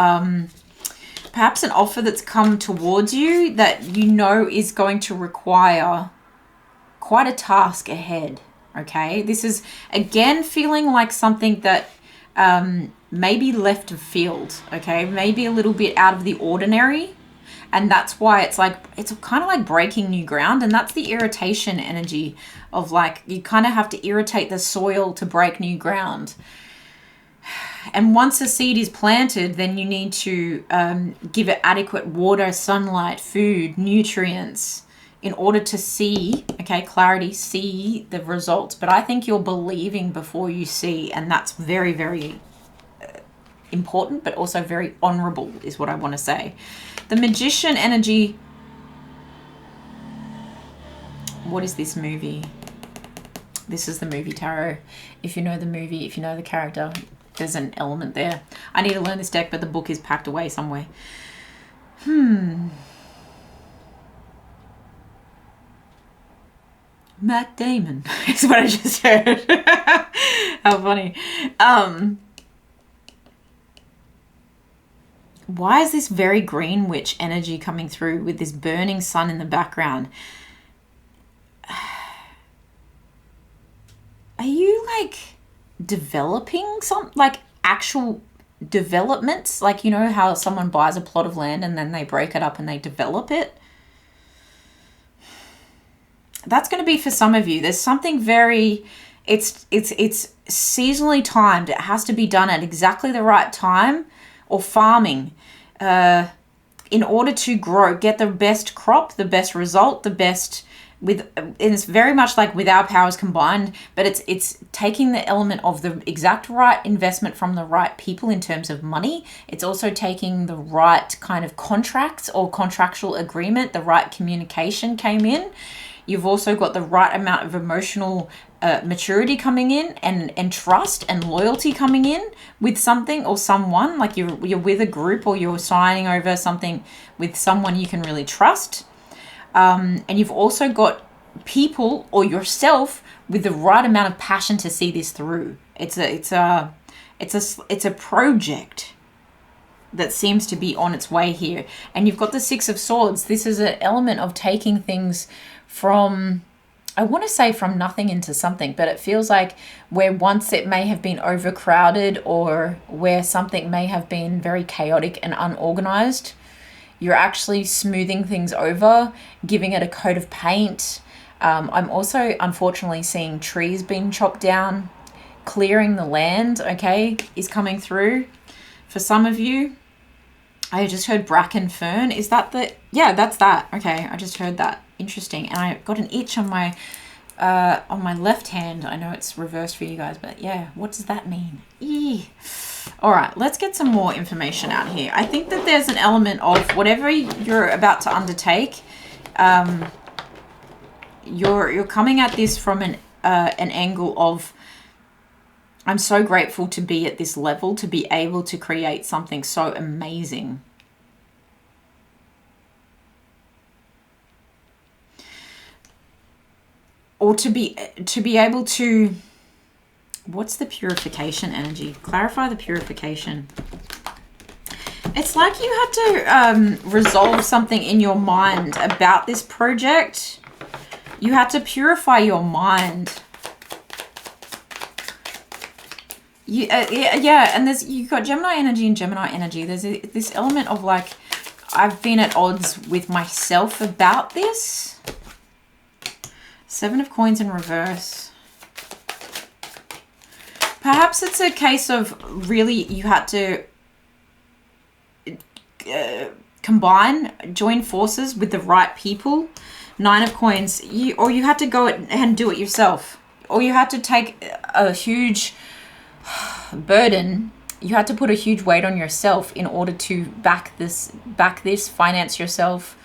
perhaps an offer that's come towards you that you know is going to require quite a task ahead. Okay, this is again feeling like something that maybe left of field, okay, maybe a little bit out of the ordinary, and that's why it's kind of like breaking new ground. And that's the irritation energy of like, you kind of have to irritate the soil to break new ground. And once a seed is planted, then you need to give it adequate water, sunlight, food, nutrients, in order to see, okay, clarity, see the results. But I think you're believing before you see, and that's very, very important, but also very honorable is what I want to say. The Magician energy. What is this movie? This is the movie tarot. If you know the movie, if you know the character, there's an element there. I need to learn this deck, but the book is packed away somewhere. Matt Damon is what I just heard. How funny. Why is this very green witch energy coming through with this burning sun in the background? Are you like developing some like actual developments? Like, you know how someone buys a plot of land and then they break it up and they develop it? That's going to be for some of you. There's something very, it's seasonally timed. It has to be done at exactly the right time, or farming, in order to grow, get the best crop, the best result, the best with, and it's very much like with our powers combined, but it's taking the element of the exact right investment from the right people in terms of money. It's also taking the right kind of contracts or contractual agreement, the right communication came in. You've also got the right amount of emotional maturity coming in, and trust and loyalty coming in with something or someone. Like you're with a group, or you're signing over something with someone you can really trust. And you've also got people or yourself with the right amount of passion to see this through. It's a project that seems to be on its way here. And you've got the Six of Swords. This is an element of taking things from, I want to say from nothing into something, but it feels like where once it may have been overcrowded, or where something may have been very chaotic and unorganized, you're actually smoothing things over, giving it a coat of paint. I'm also unfortunately seeing trees being chopped down, clearing the land, okay, is coming through for some of you. I just heard bracken fern. Is that the... Yeah, that's that. Okay, I just heard that. Interesting. And I got an itch on my left hand. I know it's reversed for you guys, but yeah, what does that mean? Eee. All right, let's get some more information out here. I think that there's an element of whatever you're about to undertake, you're coming at this from an angle of, I'm so grateful to be at this level, to be able to create something so amazing. Or to be able to, what's the purification energy? Clarify the purification. It's like you had to resolve something in your mind about this project. You had to purify your mind. Yeah, and you've got Gemini energy and Gemini energy. There's this element of like, I've been at odds with myself about this. 7 of coins in reverse. Perhaps it's a case of really you had to join forces with the right people. 9 of coins. Or you had to go and do it yourself. Or you had to take a huge burden. You had to put a huge weight on yourself in order to back this, finance yourself,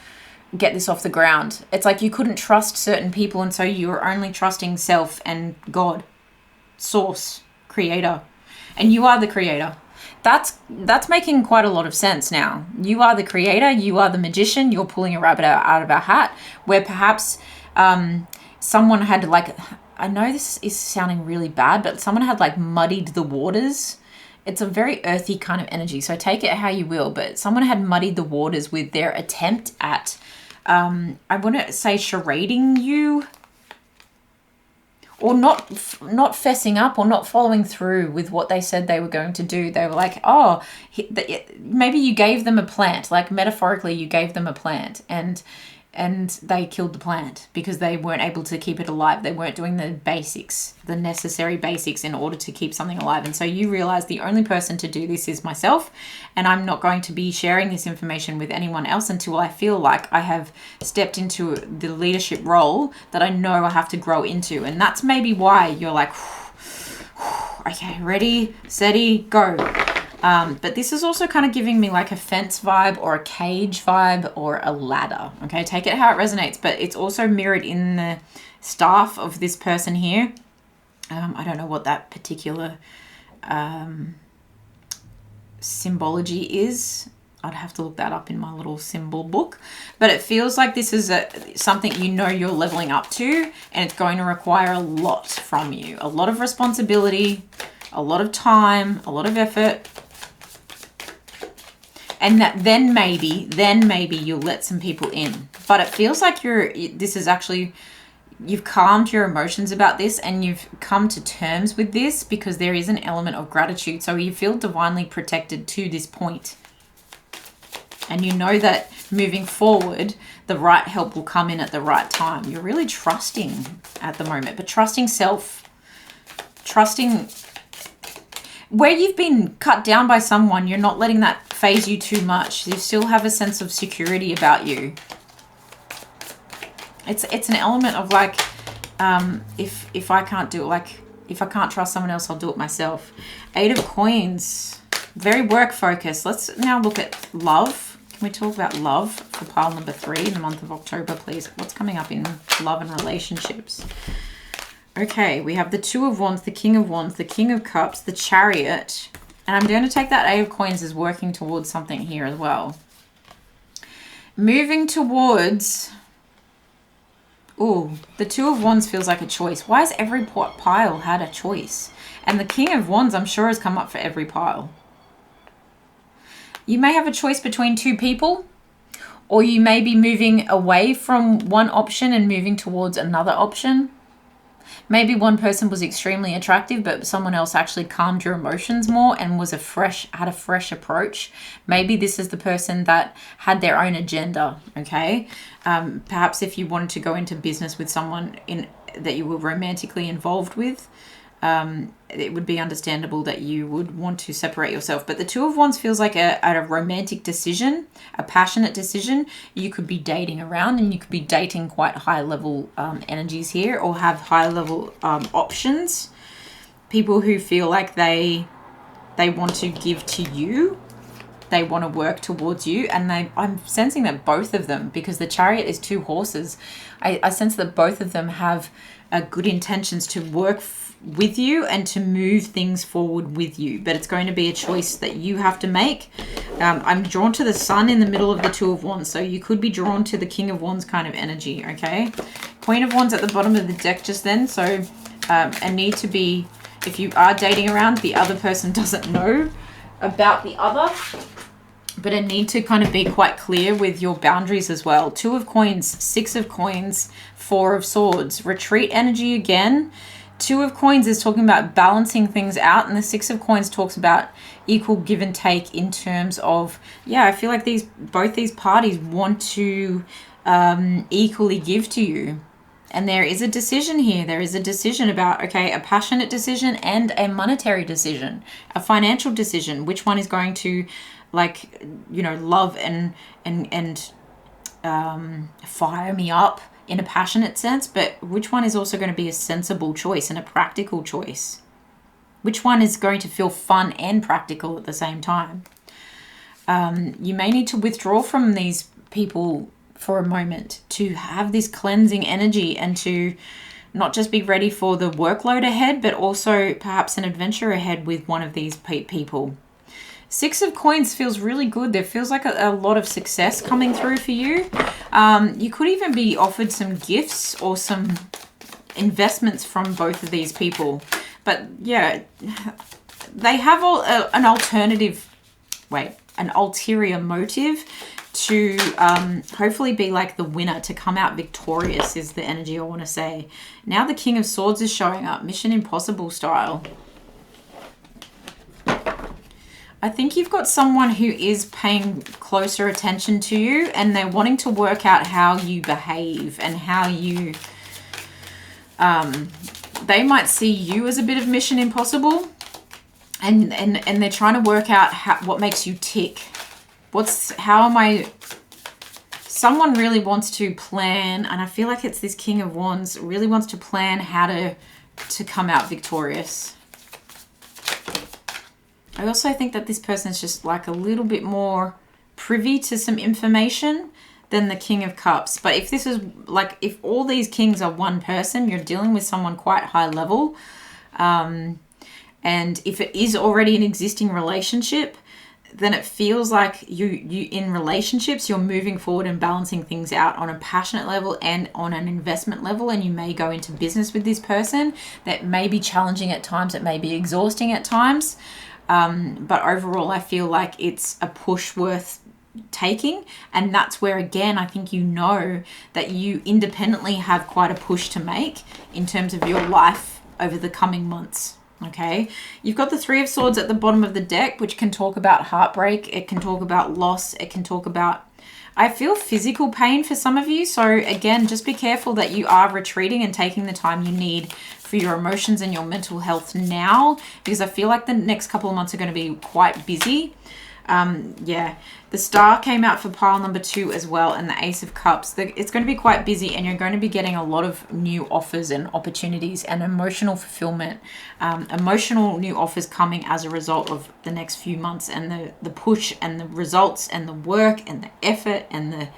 get this off the ground. It's like you couldn't trust certain people, and so you were only trusting self and God, source, creator. And you are the creator. That's making quite a lot of sense now. You are the creator, you are the magician, you're pulling a rabbit out of our hat, where perhaps someone had like, I know this is sounding really bad, but someone had like muddied the waters. It's a very earthy kind of energy, so take it how you will, but someone had muddied the waters with their attempt at, I want to say charading you, or not fessing up or not following through with what they said they were going to do. They were like, oh, maybe you gave them a plant, like metaphorically you gave them a plant, and they killed the plant because they weren't able to keep it alive. They weren't doing the basics, the necessary basics in order to keep something alive. And so you realize the only person to do this is myself, and I'm not going to be sharing this information with anyone else until I feel like I have stepped into the leadership role that I know I have to grow into. And that's maybe why you're like, okay, ready, steady, go. But this is also kind of giving me like a fence vibe or a cage vibe or a ladder. Okay, take it how it resonates, but it's also mirrored in the staff of this person here. I don't know what that particular symbology is. I'd have to look that up in my little symbol book. But it feels like this is something you know you're leveling up to, and it's going to require a lot from you. A lot of responsibility, a lot of time, a lot of effort. And that then maybe you'll let some people in. But it feels like you've calmed your emotions about this, and you've come to terms with this because there is an element of gratitude. So you feel divinely protected to this point. And you know that moving forward, the right help will come in at the right time. You're really trusting at the moment, but trusting self, trusting where you've been cut down by someone. You're not letting that phase you too much. You still have a sense of security about you. It's an element of like, if I can't do it, like if I can't trust someone else, I'll do it myself. 8 of coins, very work focused. Let's now look at love. Can we talk about love for pile number 3 in the month of October, please? What's coming up in love and relationships? Okay, we have the 2 of Wands, the King of Wands, the King of Cups, the Chariot. And I'm going to take that 8 of Coins as working towards something here as well. Moving towards... Ooh, the 2 of Wands feels like a choice. Why has every pile had a choice? And the King of Wands, I'm sure, has come up for every pile. You may have a choice between 2 people, or you may be moving away from one option and moving towards another option. Maybe one person was extremely attractive, but someone else actually calmed your emotions more and was had a fresh approach. Maybe this is the person that had their own agenda, okay? Perhaps if you wanted to go into business with someone that you were romantically involved with, it would be understandable that you would want to separate yourself. But the Two of Wands feels like a romantic decision, a passionate decision. You could be dating around, and you could be dating quite high level energies here, or have high level options. People who feel like they want to give to you, they want to work towards you, and I'm sensing that both of them, because the Chariot is 2 horses, I sense that both of them have good intentions to work with you and to move things forward with you, but it's going to be a choice that you have to make. I'm drawn to the Sun in the middle of the Two of Wands, so you could be drawn to the King of Wands kind of energy, okay? Queen of Wands at the bottom of the deck just then, so a need to be, if you are dating around, the other person doesn't know about the other, but a need to kind of be quite clear with your boundaries as well. 2 of Coins, 6 of Coins, 4 of Swords, retreat energy again. 2 of Coins is talking about balancing things out, and the 6 of Coins talks about equal give and take in terms of, yeah, I feel like both these parties want to equally give to you. And there is a decision here. There is a decision about, okay, a passionate decision and a monetary decision, a financial decision. Which one is going to, like, you know, love and fire me up in a passionate sense, but which one is also going to be a sensible choice and a practical choice? Which one is going to feel fun and practical at the same time? You may need to withdraw from these people for a moment to have this cleansing energy, and to not just be ready for the workload ahead, but also perhaps an adventure ahead with one of these people. 6 of Coins feels really good. There feels like a lot of success coming through for you. You could even be offered some gifts or some investments from both of these people. But yeah, they have an ulterior motive to hopefully be like the winner, to come out victorious is the energy I want to say. Now the King of Swords is showing up, Mission Impossible style. I think you've got someone who is paying closer attention to you, and they're wanting to work out how you behave and how you... they might see you as a bit of Mission Impossible, and they're trying to work out what makes you tick. Someone really wants to plan, and I feel like it's this King of Wands, really wants to plan how to come out victorious. I also think that this person is just like a little bit more privy to some information than the King of Cups. But if this is like, if all these kings are one person, you're dealing with someone quite high level. And if it is already an existing relationship, then it feels like you in relationships, you're moving forward and balancing things out on a passionate level and on an investment level. And you may go into business with this person that may be challenging at times. It may be exhausting at times. But overall, I feel like it's a push worth taking. And that's where, again, I think you know that you independently have quite a push to make in terms of your life over the coming months. Okay, you've got the 3 of Swords at the bottom of the deck, which can talk about heartbreak. It can talk about loss. It can talk about, I feel, physical pain for some of you. So again, just be careful that you are retreating and taking the time you need for your emotions and your mental health now, because I feel like the next couple of months are going to be quite busy. Yeah, the Star came out for pile number 2 as well, and the Ace of Cups. It's going to be quite busy, and you're going to be getting a lot of new offers and opportunities and emotional fulfillment, emotional new offers coming as a result of the next few months, and the push and the results and the work and the effort and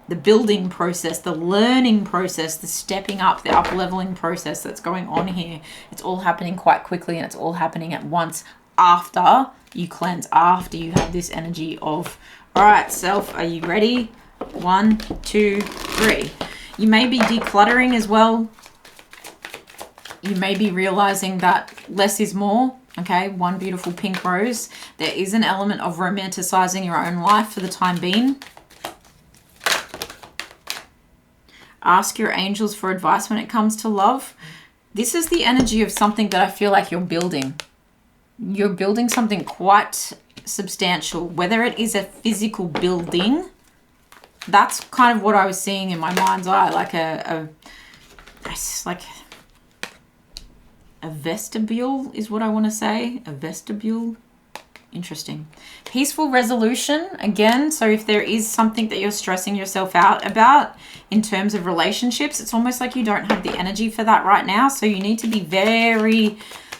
the building process, the learning process, the stepping up, the up-leveling process that's going on here. It's all happening quite quickly, and it's all happening at once after you cleanse, after you have this energy of, all right, self, are you ready? 1, 2, 3. You may be decluttering as well. You may be realizing that less is more. Okay, 1 beautiful pink rose. There is an element of romanticizing your own life for the time being. Ask your angels for advice when it comes to love. This is the energy of something that I feel like you're building. You're building something quite substantial, whether it is a physical building. That's kind of what I was seeing in my mind's eye, like a vestibule is what I want to say. A vestibule. Interesting. Peaceful resolution again. So if there is something that you're stressing yourself out about in terms of relationships, it's almost like you don't have the energy for that right now. So you need to be very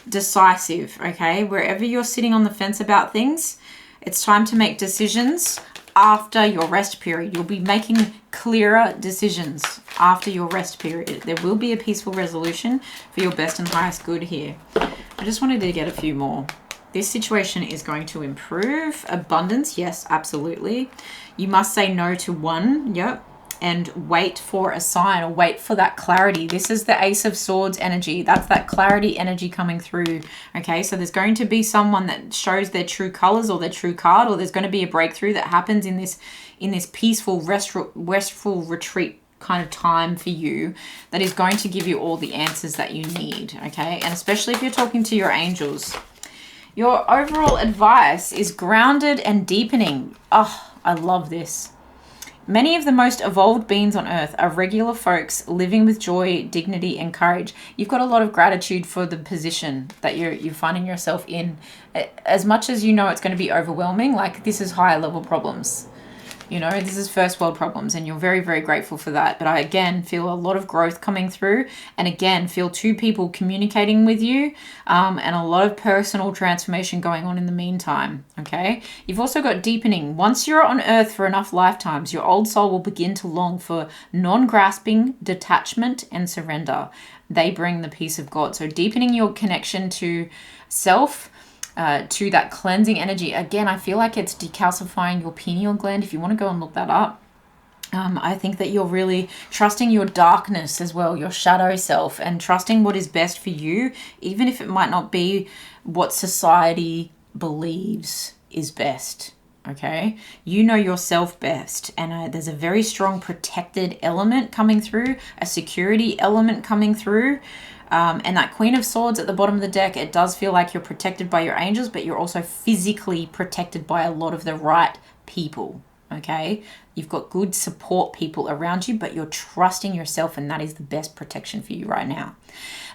decisive, okay? Wherever you're sitting on the fence about things, it's time to make decisions after your rest period. You'll be making clearer decisions after your rest period. There will be a peaceful resolution for your best and highest good here. I just wanted to get a few more. This situation is going to improve. Abundance, yes, absolutely. You must say no to one, yep. And wait for a sign, or wait for that clarity. This is the Ace of Swords energy. That's that clarity energy coming through. Okay, so there's going to be someone that shows their true colors or their true card, or there's going to be a breakthrough that happens in this peaceful, restful retreat kind of time for you that is going to give you all the answers that you need. Okay, and especially if you're talking to your angels. Your overall advice is grounded and deepening. Oh, I love this. Many of the most evolved beings on earth are regular folks living with joy, dignity, and courage. You've got a lot of gratitude for the position that you're finding yourself in. As much as you know it's going to be overwhelming, like this is higher level problems. You know, this is first world problems, and you're very, very grateful for that. But I, again, feel a lot of growth coming through, and again, feel two people communicating with you, and a lot of personal transformation going on in the meantime, okay? You've also got deepening. Once you're on earth for enough lifetimes, your old soul will begin to long for non-grasping, detachment, and surrender. They bring the peace of God. So deepening your connection to self, to that cleansing energy. Again, I feel like it's decalcifying your pineal gland. If you want to go and look that up, I think that you're really trusting your darkness as well, your shadow self, and trusting what is best for you, even if it might not be what society believes is best. Okay, you know yourself best, and there's a very strong protected element coming through, a security element coming through. And that Queen of Swords at the bottom of the deck, it does feel like you're protected by your angels, but you're also physically protected by a lot of the right people, okay? You've got good support people around you, but you're trusting yourself, and that is the best protection for you right now.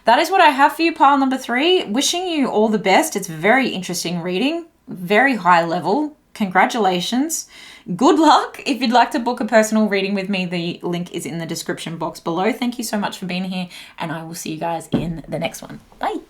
That is what I have for you, pile number 3. Wishing you all the best. It's very interesting reading, very high level. Congratulations. Good luck. If you'd like to book a personal reading with me, the link is in the description box below. Thank you so much for being here, and I will see you guys in the next one. Bye.